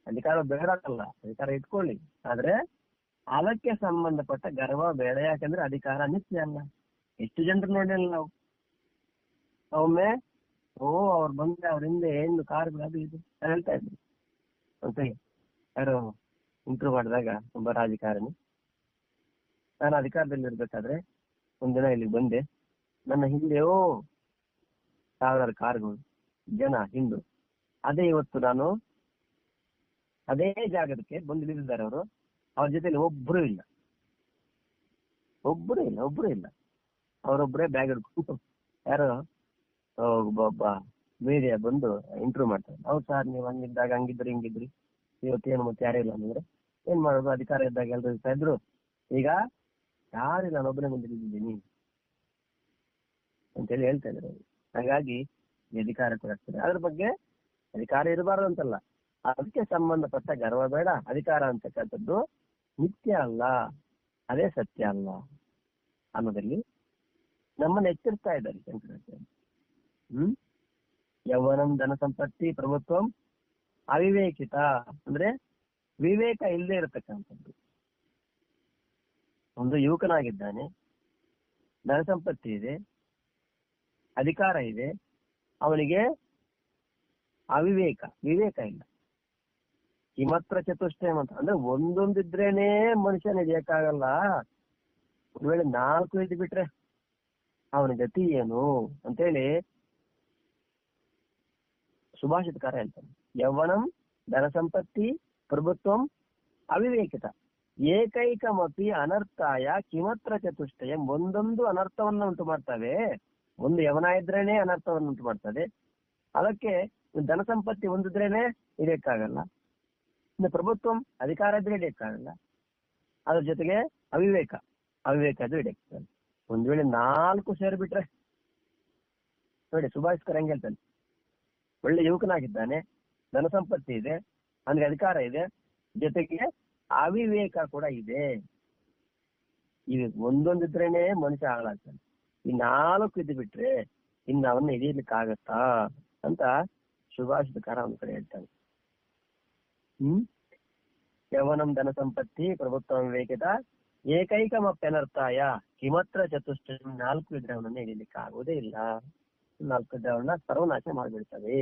ಅಧಿಕಾರ ಬೇಡಲ್ಲ, ಅಧಿಕಾರ ಇಟ್ಕೊಳ್ಳಿ, ಆದ್ರೆ ಅದಕ್ಕೆ ಸಂಬಂಧಪಟ್ಟ ಗರ್ವ ಬೇಡ. ಯಾಕಂದ್ರೆ ಅಧಿಕಾರ ನಿತ್ಯ ಅಲ್ಲ. ಎಷ್ಟು ಜನರು ನೋಡಿಲ್ಲ ನಾವು, ಒಮ್ಮೆ ಅವ್ರು ಬಂದ್ರೆ ಅವ್ರ ಹಿಂದೆ ಏನು ಕಾರ್ಗಳು ಅದು ಇದು ಹೇಳ್ತಾ ಇದ್ರು. ಒಂದ್ಸರಿ ಯಾರು ಇಂಪ್ರೂವ್ ಮಾಡಿದಾಗ ಒಬ್ಬ ರಾಜಕಾರಣಿ, ನಾನು ಅಧಿಕಾರದಲ್ಲಿ ಇರ್ಬೇಕಾದ್ರೆ ಒಂದಿನ ಇಲ್ಲಿಗೆ ಬಂದೆ, ನನ್ನ ಹಿಂದೆ 1000 ಕಾರ್ಗಳು, ಜನ ಹಿಂದು. ಅದೇ ಇವತ್ತು ನಾನು ಅದೇ ಜಾಗಕ್ಕೆ ಬಂದು ನಿಲ್ಲಿದ್ದಾರೆ. ಅವರು ಅವ್ರ ಜೊತೆಲಿ ಒಬ್ರು ಇಲ್ಲ. ಅವರೊಬ್ಬರೇ ಬ್ಯಾಗ್ ಹಿಡ್ಕೊಂಡು ಯಾರೋ ಒಬ್ಬ ಮೀಡಿಯಾ ಬಂದು ಇಂಟರ್ವ್ಯೂ ಮಾಡ್ತಾರೆ. ಹೌದು ಸರ್, ನೀವು ಹಂಗಿದ್ದಾಗ ಹಂಗಿದ್ರಿ ಹಿಂಗಿದ್ರಿ, ಇವತ್ತೇನು ಮತ್ತೆ ಯಾರೇ ಇಲ್ಲ ಅಂದ್ರೆ ಏನ್ ಮಾಡೋದು, ಅಧಿಕಾರ ಇದ್ದಾಗ ಎಲ್ರು ಇರ್ತಾ ಇದ್ರು, ಈಗ ಯಾರಿಲ್ಲ, ನಾನೊಬ್ಬನೇ ಮುಂದೆ ನಿಂತಿದ್ದೀನಿ ಅಂತೇಳಿ ಹೇಳ್ತಾ ಇದ್ರು. ಹಾಗಾಗಿ ಈ ಅಧಿಕಾರ ಕೂಡ ಆಗ್ತದೆ. ಅದ್ರ ಬಗ್ಗೆ ಅಧಿಕಾರ ಇರಬಾರ್ದು ಅಂತಲ್ಲ, ಅದಕ್ಕೆ ಸಂಬಂಧಪಟ್ಟ ಗರ್ವ ಬೇಡ. ಅಧಿಕಾರ ಅಂತಕ್ಕಂಥದ್ದು ನಿತ್ಯ ಅಲ್ಲ, ಅದೇ ಸತ್ಯ ಅಲ್ಲ ಅನ್ನೋದಲ್ಲಿ ನಮ್ಮನ್ನ ಎಚ್ಚರಿಸ್ತಾ ಇದ್ದಾರೆ ಶಂಕರಾಚಾರ್ಯ. ಯೌವನಂ ಧನ ಸಂಪತ್ತಿ ಪ್ರಭುತ್ವಂ ಅವಿವೇಕಿತ ಅಂದ್ರೆ ವಿವೇಕ ಇಲ್ಲದೆ ಇರತಕ್ಕಂಥದ್ದು. ಒಂದು ಯುವಕನಾಗಿದ್ದಾನೆ, ಧನ ಸಂಪತ್ತಿ ಇದೆ, ಅಧಿಕಾರ ಇದೆ, ಅವನಿಗೆ ವಿವೇಕ ಇಲ್ಲ. ಕಿಮತ್ರ ಚತುಷ್ಟಯಂ ಅಂತ ಅಂದ್ರೆ ಒಂದೊಂದಿದ್ರೇನೆ ಮನುಷ್ಯ ನಡೆಯಕ್ಕಾಗಲ್ಲ. ಒಂದ್ ವೇಳೆ 4 ಇದ್ದು ಬಿಟ್ರೆ ಅವನ ಗತಿ ಏನು ಅಂತೇಳಿ ಸುಭಾಷಿತಕಾರ ಹೇಳ್ತಾನೆ. ಯೌವನಂ ಧನ ಸಂಪತ್ತಿ ಪ್ರಭುತ್ವಂ ಅವಿವೇಕಿತ ಏಕೈಕಮಪಿ ಅನರ್ಥಾಯ ಕಿಮತ್ರ ಚತುಷ್ಟಯಂ. ಒಂದೊಂದು ಅನರ್ಥವನ್ನು ಉಂಟು ಮಾಡ್ತವೆ. ಒಂದು ಯೌವನ ಇದ್ರೇನೆ ಅನರ್ಥವನ್ನು ಉಂಟು ಮಾಡ್ತದೆ. ಅದಕ್ಕೆ ಧನ ಸಂಪತ್ತಿ ಒಂದಿದ್ರೇನೆ ಹಿಡಿಯಕ್ಕಾಗಲ್ಲ, ಇನ್ನು ಪ್ರಭುತ್ವ ಅಧಿಕಾರ ಇದ್ರೆ ಹಿಡಿಯಕ್ಕಾಗಲ್ಲ. ಅದ್ರ ಜೊತೆಗೆ ಅವಿವೇಕ ಅದು ಹಿಡಿಯಕ್ಕಾಗಲ್ಲ. ಒಂದ್ ವೇಳೆ 4 ಸೇರ್ಬಿಟ್ರೆ ನೋಡಿ, ಸುಭಾಷಿಕರ್ ಹೆಂಗ್ ಹೇಳ್ತಾನೆ, ಒಳ್ಳೆ ಯುವಕನಾಗಿದ್ದಾನೆ, ಧನ ಸಂಪತ್ತಿ ಇದೆ, ಅವನಿಗೆ ಅಧಿಕಾರ ಇದೆ, ಜೊತೆಗೆ ಅವಿವೇಕ ಕೂಡ ಇದೆ. ಇವು ಒಂದೊಂದಿದ್ರೇನೆ ಮನುಷ್ಯ ಹಾಳಾಗ್ತಾನೆ. ಈ 4 ಇದ್ದು ಬಿಟ್ರೆ ಇನ್ನು ಅವನ್ನ ಹಿಡಿಯಲಿಕ್ಕೆ ಆಗತ್ತಾ ಅಂತ ಸುಭಾಷಿತಕಾರ ಒಂದ್ ಕಡೆ ಹೇಳ್ತಾನೆ. ಯವನಂ ಧನ ಸಂಪತ್ತಿ ಪ್ರಭುತ್ವ ವಿವೇಕಿತ ಏಕೈಕಮಪ್ಯನರ್ಥಾಯ ಕಿಮತ್ರ ಚತುಷ್ಟ 4 ವಿಗ್ರಹವನ್ನು ಹಿಡಿಲಿಕ್ಕೆ ಆಗುವುದೇ ಇಲ್ಲ. 4 ವಿಗ್ರಹವನ್ನ ಸರ್ವನಾಶ ಮಾಡಿಬಿಡ್ತವೆ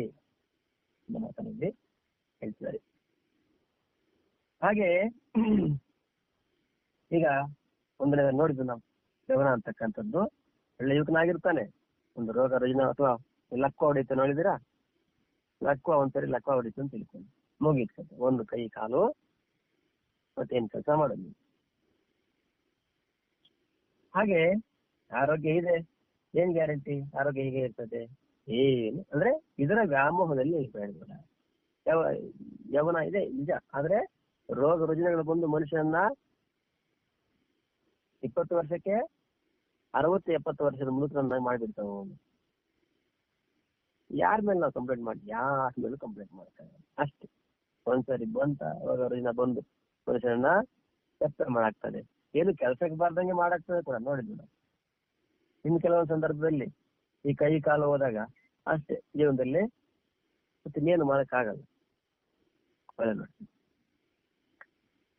ಮಾತನಲ್ಲಿ ಹೇಳ್ತಿದ್ದಾರೆ. ಹಾಗೆ ಈಗ ಒಂದನೇ ನೋಡಿದ್ವಿ ನಾವು, ಯವನ ಅಂತಕ್ಕಂಥದ್ದು ಒಳ್ಳೆ ಯುವಕನಾಗಿರ್ತಾನೆ, ಒಂದು ರೋಗ ರುಜಿನ ಅಥವಾ ಲಕ್ವ ಹೊಡಿತು ನೋಡಿದಿರಾ, ಲಕ್ವ ಒಂದ್ಸರಿ ಲಕ್ವ ಹೊಡಿತು ಅಂತ ತಿಳ್ಕೊಂಡು ಮುಗೀತು, ಒಂದು ಕೈ ಕಾಲು ಮತ್ತೇನ್ ಕೆಲಸ ಮಾಡೋದು. ಹಾಗೆ ಆರೋಗ್ಯ ಇದೆ, ಏನ್ ಗ್ಯಾರಂಟಿ ಆರೋಗ್ಯ ಹೀಗೆ ಇರ್ತದೆ? ಏನು ಅಂದ್ರೆ ಇದರ ವ್ಯಾಮೋಹದಲ್ಲಿ ಬೇಡ. ಯವನ ಇದೆ ನಿಜ, ಆದ್ರೆ ರೋಗ ರುಜಿನಗಳು ಬಂದು ಮನುಷ್ಯನ 20 ವರ್ಷಕ್ಕೆ 60-70 ವರ್ಷದ ಮುದುಕರನ್ನಾಗಿ ಮಾಡಿಬಿಡ್ತಾವ. ಯಾರ ಮೇಲೆ ನಾವು ಕಂಪ್ಲೇಂಟ್ ಮಾಡಿ? ಯಾರ ಮೇಲೂ ಕಂಪ್ಲೇಂಟ್ ಮಾಡ್ತಾರೆ ಅಷ್ಟೇ. ಒಂದ್ಸರಿ ಬಂತ ರೋಗ ರುಜಿನ ಬಂದು ಮನುಷ್ಯನ ಎತ್ತರ ಮಾಡಾಕ್ತದೆ, ಏನು ಕೆಲಸಕ್ಕೆ ಬಾರ್ದಂಗೆ ಮಾಡಾಕ್ತದೆ ಕೂಡ ನೋಡಿದ್ವಿ ನಾವು. ಇನ್ನು ಕೆಲವೊಂದು ಸಂದರ್ಭದಲ್ಲಿ ಈ ಕೈ ಕಾಲು ಹೋದಾಗ ಅಷ್ಟೇ ಜೀವನದಲ್ಲಿ ಮತ್ತೆ ಇನ್ನೇನು ಮಾಡಕ್ಕಾಗಲ್ಲ.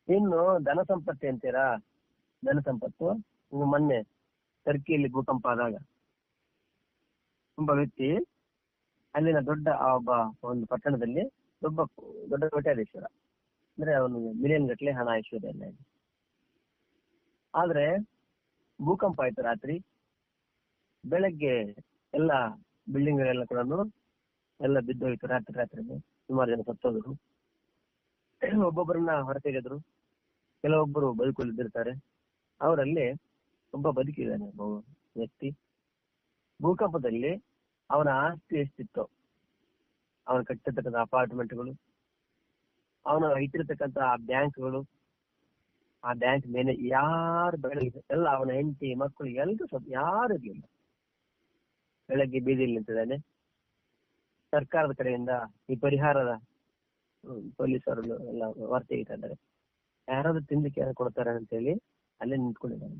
ಇನ್ನು ಧನ ಸಂಪತ್ತಿ ಅಂತೀರಾ, ಧನ ಸಂಪತ್ತು ಮೊನ್ನೆ ಟರ್ಕಿಯಲ್ಲಿ ಭೂಕಂಪ ಆದಾಗ ಒಬ್ಬ ವ್ಯಕ್ತಿ ಅಲ್ಲಿನ ದೊಡ್ಡ ಒಂದು ಪಟ್ಟಣದಲ್ಲಿ ದೊಡ್ಡ ಕೋಟ್ಯಾಧೀಶ್ವರ, ಅಂದ್ರೆ ಅವನು ಮಿಲಿಯನ್ ಗಟ್ಟಲೆ ಹಣ ಐಶ್ವರ್ಯ ಎಲ್ಲ ಇದೆ. ಆದ್ರೆ ಭೂಕಂಪ ಆಯ್ತು ರಾತ್ರಿ, ಬೆಳಗ್ಗೆ ಎಲ್ಲ ಬಿಲ್ಡಿಂಗ್ ಗಳೆಲ್ಲ ಕೂಡ ಎಲ್ಲ ಬಿದ್ದೋಯ್ತು. ರಾತ್ರಿ ಸುಮಾರು ಜನ ಸತ್ತೋದ್ರು, ಒಬ್ಬೊಬ್ಬರನ್ನ ಹೊರತೆಗೆದ್ರು, ಕೆಲವೊಬ್ಬರು ಬದುಕುಳಿದಿರ್ತಾರೆ. ಅವರಲ್ಲಿ ಒಬ್ಬ ಬದುಕಿದ್ದಾನೆ, ಒಬ್ಬ ವ್ಯಕ್ತಿ. ಭೂಕಂಪದಲ್ಲಿ ಅವನ ಆಸ್ತಿ ಎಷ್ಟಿತ್ತು, ಅವನು ಕಟ್ಟಿರ್ತಕ್ಕಂಥ ಅಪಾರ್ಟ್ಮೆಂಟ್ಗಳು, ಅವನು ಇಟ್ಟಿರ್ತಕ್ಕಂಥ ಬ್ಯಾಂಕ್ಗಳು, ಆ ಬ್ಯಾಂಕ್ ಮೇಲೆ ಯಾರು ಬೆಳಗ್ಗೆ ಎಲ್ಲ ಅವನ ಹೆಂಡತಿ ಮಕ್ಕಳು ಎಲ್ರು ಸ್ವಲ್ಪ ಯಾರು ಇರ್ಲಿಲ್ಲ. ಬೆಳಗ್ಗೆ ಬೀದಿಯಲ್ಲಿ ನಿಂತಿದ್ದಾನೆ. ಸರ್ಕಾರದ ಕಡೆಯಿಂದ ಈ ಪರಿಹಾರದ ಪೊಲೀಸರು ಎಲ್ಲ ವಾರ್ತೆ ತೆಗಿತಾ ಇದ್ದಾರೆ, ಯಾರಾದ್ರೂ ತಿನ್ಲಿಕ್ಕೆ ಯಾರು ಕೊಡ್ತಾರೆ ಅಂತ ಹೇಳಿ ಅಲ್ಲೇ ನಿಂತ್ಕೊಂಡಿದ್ದಾನೆ.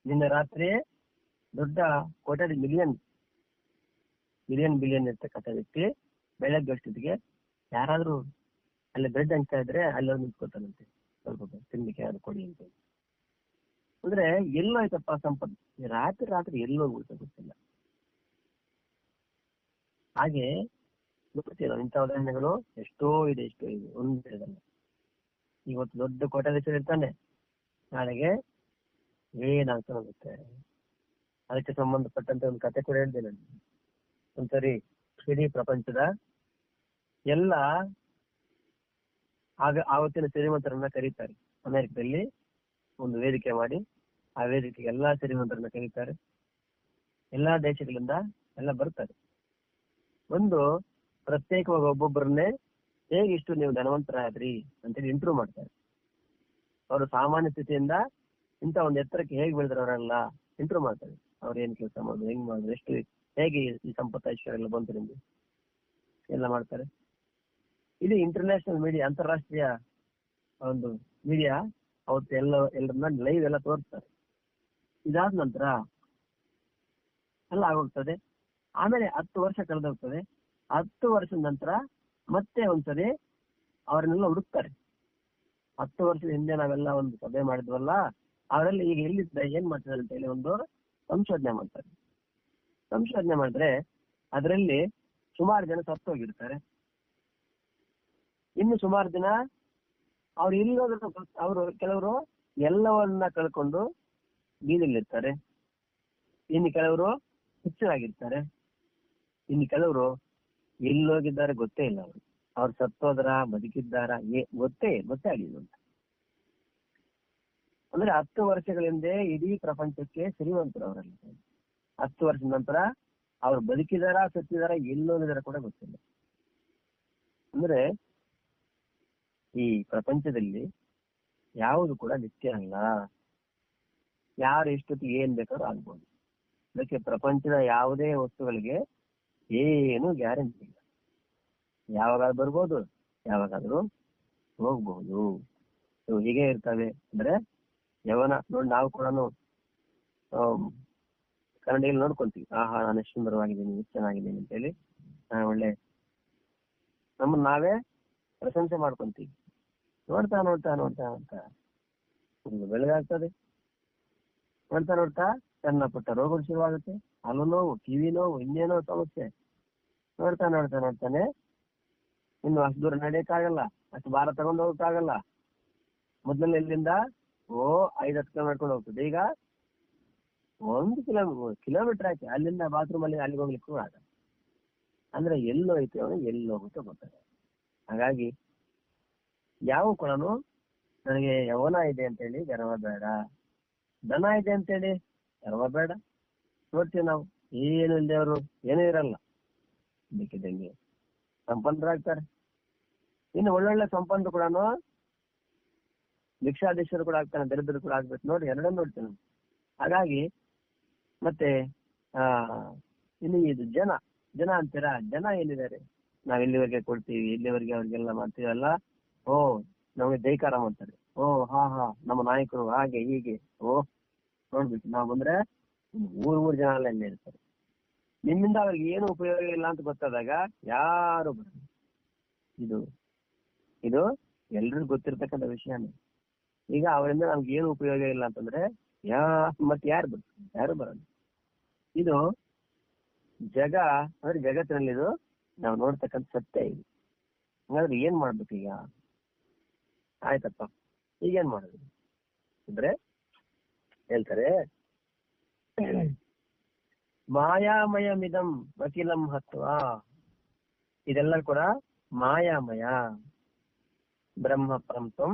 ನಿನ್ನೆ ರಾತ್ರಿ ದೊಡ್ಡ ಕೋಟ್ಯಾಧಿ ಬಿಲಿಯನ್ ಇರ್ತಕ್ಕಂಥ ವ್ಯಕ್ತಿ ಬೆಳಗ್ಗೆ ಅಷ್ಟೊತ್ತಿಗೆ ಯಾರಾದ್ರೂ ಅಲ್ಲಿ ಬ್ರೆಡ್ ಹಂಚ್ತಾ ಇದ್ರೆ ಅಲ್ಲಿ ನಿಂತ್ಕೊತಾನಂತೆ, ಸ್ವಲ್ಪ ತಿನ್ಲಿಕ್ಕೆ ಯಾರು ಕೊಡಿ ಅಂತ. ಅಂದ್ರೆ ಎಲ್ಲೋ ಆಯ್ತಪ್ಪ ಸಂಪತ್ತು, ರಾತ್ರಿ ಎಲ್ಲೋ ಗೊತ್ತಿಲ್ಲ. ಹಾಗೆ ಗೊತ್ತಿಲ್ಲ, ಇಂಥ ಉದಾಹರಣೆಗಳು ಎಷ್ಟೋ ಇದೆ ಒಂದು ಇದಲ್ಲ. ಇವತ್ತು ದೊಡ್ಡ ಕೋಟ್ಯಾಧೀಶರು ಇರ್ತಾನೆ, ನಾಳೆಗೆ ಏನಾಗ್ತಾ ಹೋಗುತ್ತೆ. ಅದಕ್ಕೆ ಸಂಬಂಧಪಟ್ಟಂತೆ ಒಂದು ಕತೆ ಕೂಡ ಹೇಳ್ತೇನೆ ನಾನು. ಒಂದ್ಸರಿ ಇಡೀ ಪ್ರಪಂಚದ ಎಲ್ಲ ಆವತ್ತಿನ ಶ್ರೀಮಂತರನ್ನ ಕರೀತಾರೆ. ಅಮೆರಿಕದಲ್ಲಿ ಒಂದು ವೇದಿಕೆ ಮಾಡಿ ಆ ವೇದಿಕೆಗೆ ಎಲ್ಲಾ ಶ್ರೀಮಂತರನ್ನ ಕರೀತಾರೆ. ಎಲ್ಲಾ ದೇಶಗಳಿಂದ ಎಲ್ಲ ಬರ್ತಾರೆ. ಒಂದು ಪ್ರತ್ಯೇಕವಾಗಿ ಒಬ್ಬೊಬ್ಬರನ್ನೇ ಹೇಗೆ ಇಷ್ಟು ನೀವು ಧನವಂತರಾದ್ರಿ ಅಂತೇಳಿ ಇಂಟ್ರೂ ಮಾಡ್ತಾರೆ. ಅವರು ಸಾಮಾನ್ಯ ಸ್ಥಿತಿಯಿಂದ ಇಂಥ ಒಂದು ಎತ್ತರಕ್ಕೆ ಹೇಗೆ ಬೆಳೆದ್ರವರೆಲ್ಲ ಇಂಟ್ರೂ ಮಾಡ್ತಾರೆ. ಅವ್ರು ಏನ್ ಕೆಲಸ ಮಾಡೋದು, ಹೆಂಗ್ ಮಾಡೋದು, ಎಷ್ಟು ಹೇಗೆ ಈ ಸಂಪತ್ತು ಐಶ್ವರ್ಯ ಎಲ್ಲ ಬಂತು ನಿಮ್ಗೆ ಎಲ್ಲ ಮಾಡ್ತಾರೆ. ಇದು ಇಂಟರ್ನ್ಯಾಷನಲ್ ಮೀಡಿಯಾ, ಅಂತಾರಾಷ್ಟ್ರೀಯ ಒಂದು ಮೀಡಿಯಾ ಅವತ್ತು ಎಲ್ಲರನ್ನ ಲೈವ್ ಎಲ್ಲ ತೋರಿಸ್ತಾರೆ. ಇದಾದ ನಂತರ ಎಲ್ಲ ಆಗೋಗ್ತದೆ. ಆಮೇಲೆ 10 ವರ್ಷ ಕಳೆದೋಗ್ತದೆ. 10 ವರ್ಷದ ನಂತರ ಮತ್ತೆ ಒಂದ್ಸರಿ ಅವ್ರನ್ನೆಲ್ಲ ಹುಡುಕ್ತಾರೆ. 10 ವರ್ಷದ ಹಿಂದೆ ನಾವೆಲ್ಲ ಒಂದು ಸಭೆ ಮಾಡಿದ್ವಲ್ಲ, ಅವರೆಲ್ಲ ಈಗ ಎಲ್ಲಿದ್ದ ಏನ್ ಮಾಡ್ತಾರೆ ಅಂತ ಹೇಳಿ ಒಂದು ಸಂಶೋಧನೆ ಮಾಡ್ತಾರೆ. ಸಂಶೋಧನೆ ಮಾಡಿದ್ರೆ ಅದರಲ್ಲಿ ಸುಮಾರು ಜನ ಸತ್ತೋಗಿರ್ತಾರೆ. ಇನ್ನು ಸುಮಾರು ಜನ ಅವ್ರು ಇಲ್ಲೋದ್ರ ಕೆಲವರು ಎಲ್ಲವನ್ನ ಕಳ್ಕೊಂಡು ಬೀದಿಲಿರ್ತಾರೆ. ಇನ್ನು ಕೆಲವರು ಹುಚ್ಚರಾಗಿರ್ತಾರೆ. ಇನ್ನು ಕೆಲವರು ಎಲ್ಲೋಗಿದ್ದಾರೆ ಗೊತ್ತೇ ಇಲ್ಲ. ಅವ್ರು ಸತ್ತೋದ್ರ ಬದುಕಿದ್ದಾರ ಗೊತ್ತೇ ಆಗಿಲ್ಲ ಅಂತ. ಅಂದ್ರೆ 10 ವರ್ಷಗಳ ಹಿಂದೆ ಇಡೀ ಪ್ರಪಂಚಕ್ಕೆ ಶ್ರೀಮಂತರು ಅವರಲ್ಲಿ. 10 ವರ್ಷದ ನಂತರ ಅವ್ರು ಬದುಕಿದಾರ ಸತ್ತಿದಾರ ಎಲ್ಲೋಗಿದಾರ ಕೂಡ ಗೊತ್ತಿಲ್ಲ. ಅಂದ್ರೆ ಈ ಪ್ರಪಂಚದಲ್ಲಿ ಯಾವುದು ಕೂಡ ನಿತ್ಯ ಅಲ್ಲ. ಯಾರು ಎಷ್ಟೊತ್ತಿಗೆ ಏನ್ ಬೇಕಾದ್ರೂ ಆಗ್ಬೋದು. ಅದಕ್ಕೆ ಪ್ರಪಂಚದ ಯಾವುದೇ ವಸ್ತುಗಳಿಗೆ ಏನು ಗ್ಯಾರಂಟಿ ಇಲ್ಲ. ಯಾವಾಗಾದ್ರೂ ಬರ್ಬೋದು, ಯಾವಾಗಾದ್ರೂ ಹೋಗ್ಬಹುದು. ಹೀಗೆ ಇರ್ತವೆ. ಅಂದ್ರೆ ಯವನ ನೋಡಿ, ನಾವು ಕೂಡ ಕನ್ನಡಿಯಲ್ಲಿ ನೋಡ್ಕೊಂತೀವಿ, ಆಹಾ ನಾನು ಎಷ್ಟು ಸುಂದರವಾಗಿದ್ದೀನಿ, ಎಷ್ಟು ಚೆನ್ನಾಗಿದ್ದೀನಿ ಅಂತ ಹೇಳಿ ಒಳ್ಳೆ ನಮ್ಮನ್ನ ನಾವೇ ಪ್ರಶಂಸೆ ಮಾಡ್ಕೊಂತೀವಿ. ನೋಡ್ತಾ ನೋಡ್ತಾ ನೋಡ್ತಾ ನೋಡ್ತಾ ಒಂದು ಬೆಳಗಾಗ್ತದೆ. ನೋಡ್ತಾ ನೋಡ್ತಾ ಸಣ್ಣ ಪುಟ್ಟ ರೋಗಗಳು ಶುರುವಾಗುತ್ತೆ. ಹಲ್ಲು ನೋವು, ಕಿವಿ ನೋವು, ಇನ್ನೇನೋ ಸಮಸ್ಯೆ. ನೋಡ್ತಾ ನೋಡ್ತಾ ನೋಡ್ತಾನೆ ಇನ್ನು ಅಷ್ಟು ದೂರ ನಡೆಯಕ್ಕಾಗಲ್ಲ, ಅಷ್ಟು ಭಾರ ತಗೊಂಡು ಹೋಗಕ್ಕಾಗಲ್ಲ. ಮೊದಲನೇ ಇಲ್ಲಿಂದ 5-10 ಕಿಲೋಮೀಟರ್ ನಡ್ಕೊಂಡು ಹೋಗ್ತದೆ. ಈಗ 1 ಕಿಲೋಮೀಟರ್ ಆಯ್ತು ಅಲ್ಲಿಂದ ಬಾತ್ರೂಮ್ ಅಲ್ಲಿ ಅಲ್ಲಿಗೆ ಹೋಗ್ಲಿಕ್ಕೂ ಆಗಲ್ಲ. ಅಂದ್ರೆ ಎಲ್ಲೋ ಐತಿ ಅವನು ಎಲ್ಲಿ ಹೋಗುತ್ತೋ ಗೊತ್ತಾಗ. ಹಾಗಾಗಿ ಯಾವ ಕೂಡ ನನಗೆ ಯವನ ಇದೆ ಅಂತೇಳಿ ಗರ್ವ ಬೇಡ, ದನ ಇದೆ ಅಂತೇಳಿ ಗರ್ವ ಬೇಡ. ನೋಡ್ತೀವಿ ನಾವು ಏನು ಇಲ್ದೇವರು ಏನೂ ಇರಲ್ಲ, ಬೇಕಿದ್ದಂಗೆ ಸಂಪನ್ನರಾಗ್ತಾರೆ. ಇನ್ನು ಒಳ್ಳೊಳ್ಳೆ ಸಂಪನ್ನರು ಕೂಡ ಭಿಕ್ಷಾಧೀಶರು ಕೂಡ ಆಗ್ತಾನೆ, ದರಿದ್ರರು ಕೂಡ ಆಗ್ಬೇಕು. ನೋಡಿ ಎರಡನ್ನು ನೋಡ್ತೀನಿ. ಹಾಗಾಗಿ ಮತ್ತೆ ಇನ್ನು ಇದು ಜನ ಅಂತೀರಾ, ಜನ ಏನಿದ್ದಾರೆ, ನಾವ್ ಇಲ್ಲಿವರೆಗೆ ಕೊಡ್ತೀವಿ, ಇಲ್ಲಿವರೆಗೆ ಅವ್ರಿಗೆಲ್ಲ ಮಾಡ್ತೀವಲ್ಲ, ನಮಗೆ ಜೈಕಾರ ಮಾಡ್ತಾರೆ. ಹಾ ನಮ್ಮ ನಾಯಕರು ಹಾಗೆ ಹೀಗೆ. ನೋಡ್ಬೇಕು ನಾವು ಬಂದ್ರೆ ಊರ್ ಜನ ಎಲ್ಲ ಎಲ್ಲಿ ಇರ್ತಾರೆ. ನಿಮ್ಮಿಂದ ಅವ್ರಿಗೆ ಏನು ಉಪಯೋಗ ಇಲ್ಲ ಅಂತ ಗೊತ್ತಾದಾಗ ಯಾರು ಬರಲ್ಲ. ಇದು ಎಲ್ರಿಗೂ ಗೊತ್ತಿರ್ತಕ್ಕಂಥ ವಿಷಯನೇ. ಈಗ ಅವರಿಂದ ನಮ್ಗೆ ಏನು ಉಪಯೋಗ ಇಲ್ಲ ಅಂತಂದ್ರೆ ಮತ್ತೆ ಯಾರು ಬರ್ತಾರೆ? ಯಾರು ಬರಲ್ಲ. ಇದು ಅಂದ್ರೆ ಜಗತ್ತಿನಲ್ಲಿ ಇದು ನಾವು ನೋಡ್ತಕ್ಕಂಥ ಸತ್ಯ ಇದು. ಹಂಗಾದ್ರೆ ಏನ್ ಮಾಡ್ಬೇಕು ಈಗ? ಆಯ್ತಪ್ಪ, ಈಗೇನ್ ಮಾಡೋದು ಅಂದ್ರೆ ಹೇಳ್ತಾರೆ, ಮಾಯಾಮಯಮಿದಂ ಅಖಿಲಂ ಹತ್ವ. ಇದೆಲ್ಲ ಕೂಡ ಮಾಯಾಮಯ. ಬ್ರಹ್ಮ ಪರಂತ್ವಂ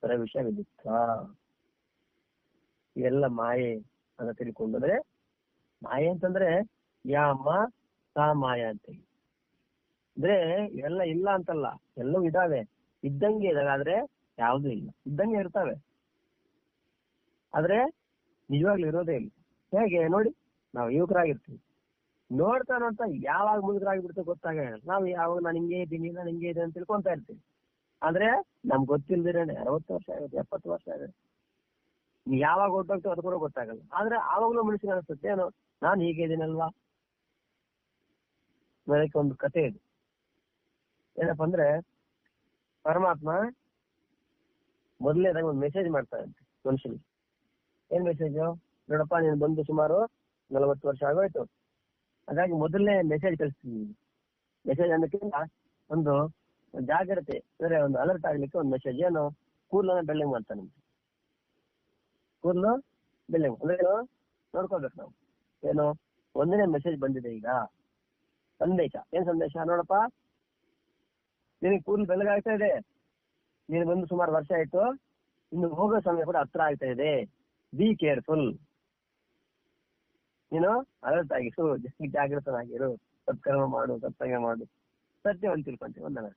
ಪ್ರವಿಶ ವಿದಿತ್ವ. ಇವೆಲ್ಲ ಮಾಯೆ ಅಂತ ತಿಳ್ಕೊಂಡ್ರೆ, ಮಾಯೆ ಅಂತಂದ್ರೆ ಯಾಮ ಸಾ ಮಾಯ ಅಂತ. ಅಂದ್ರೆ ಇವೆಲ್ಲ ಇಲ್ಲ ಅಂತಲ್ಲ, ಎಲ್ಲವೂ ಇದಾವೆ, ಇದ್ದಂಗೆ ಇದಾವೆ. ಆದ್ರೆ ಯಾವ್ದು ಇಲ್ಲ, ಇದ್ದಂಗೆ ಇರ್ತವೆ, ಆದ್ರೆ ನಿಜವಾಗ್ಲೂ ಇರೋದೇ ಇಲ್ಲ. ಹೇಗೆ ನೋಡಿ, ನಾವು ಯುವಕರಾಗಿರ್ತೀವಿ, ನೋಡ್ತಾ ನೋಡ್ತಾ ಯಾವಾಗ ಮುದುಕರಾಗಿಬಿಡ್ತೇವೆ ಗೊತ್ತಾಗಲ್ಲ. ನಾವು ಯಾವಾಗ ನಾನು ಹಿಂಗೆ ಇದ್ದೀನಿ ಅಂತ ತಿಳ್ಕೊಂತಾ ಇರ್ತೀವಿ. ಆದ್ರೆ ನಮ್ಗೆ ಗೊತ್ತಿಲ್ದಿರೇನೆ 60 ವರ್ಷ ಆಗುತ್ತೆ, 70 ವರ್ಷ ಆಗುತ್ತೆ. ಯಾವಾಗ ಹೊಟ್ಟೋಗ್ತೀವಿ ಅದು ಕೂಡ ಗೊತ್ತಾಗಲ್ಲ. ಆದ್ರೆ ಆವಾಗಲೂ ಮನುಷ್ಯನ ಅನಿಸುತ್ತೆ, ಏನೋ ನಾನು ಹೀಗೆ ಇದ್ದೀನಲ್ವಾ. ಅದಕ್ಕೆ ಒಂದು ಕಥೆ ಇದೆ. ಏನಪ್ಪ ಅಂದ್ರೆ, ಪರಮಾತ್ಮ ಮೊದಲನೇದಾಗ ಒಂದು ಮೆಸೇಜ್ ಮಾಡ್ತಾರಂತೆ ಮನುಷ್ಯನಿಗೆ. ಏನ್ ಮೆಸೇಜು? ನೋಡಪ್ಪ, ನೀನು ಬಂದು ಸುಮಾರು 40 ವರ್ಷ ಆಗೋಯ್ತು, ಹಾಗಾಗಿ ಮೊದಲನೇ ಮೆಸೇಜ್ ಕಳಿಸ್ತೀನಿ. ಮೆಸೇಜ್ ಅನ್ನೋಕ್ಕಿಂತ ಒಂದು ಜಾಗ್ರತೆ, ಅಂದ್ರೆ ಒಂದು ಅಲರ್ಟ್ ಆಗ್ಲಿಕ್ಕೆ ಒಂದು ಮೆಸೇಜ್. ಏನು? ಕೂದಲನ್ನ ಬೆಳ್ಳಂಗ್ ಮಾಡ್ತಾನೆ. ಕೂದಲು ಬೆಳ್ಳಂಗ್ ಅಂದ್ರೆ ನೋಡ್ಕೋಬೇಕು ನಾವು. ಏನು? ಒಂದನೇ ಮೆಸೇಜ್ ಬಂದಿದೆ ಈಗ, ಸಂದೇಶ. ಏನ್ ಸಂದೇಶ? ನೋಡಪ್ಪ, ನಿನಗೆ ಕೂದಲು ಬೆಳಗಾಗ್ತಾ ಇದೆ, ನೀನು ಬಂದು ಸುಮಾರು ವರ್ಷ ಆಯ್ತು, ಇನ್ನು ಹೋಗೋ ಸಮಯ ಕೂಡ ಹತ್ರ ಆಗ್ತಾ ಇದೆ. Be careful. ನೀನು ಅಲರ್ಟ್ ಆಗಿಸು, ಜಾಗೃತನಾಗಿರು, ಸತ್ಕರ್ಮ ಮಾಡು, ಸತ್ಸಂಗ ಮಾಡು, ಸತ್ಯವನ್ನು ತಿಳ್ಕೊಂತೀವಿ ಒಂದನ.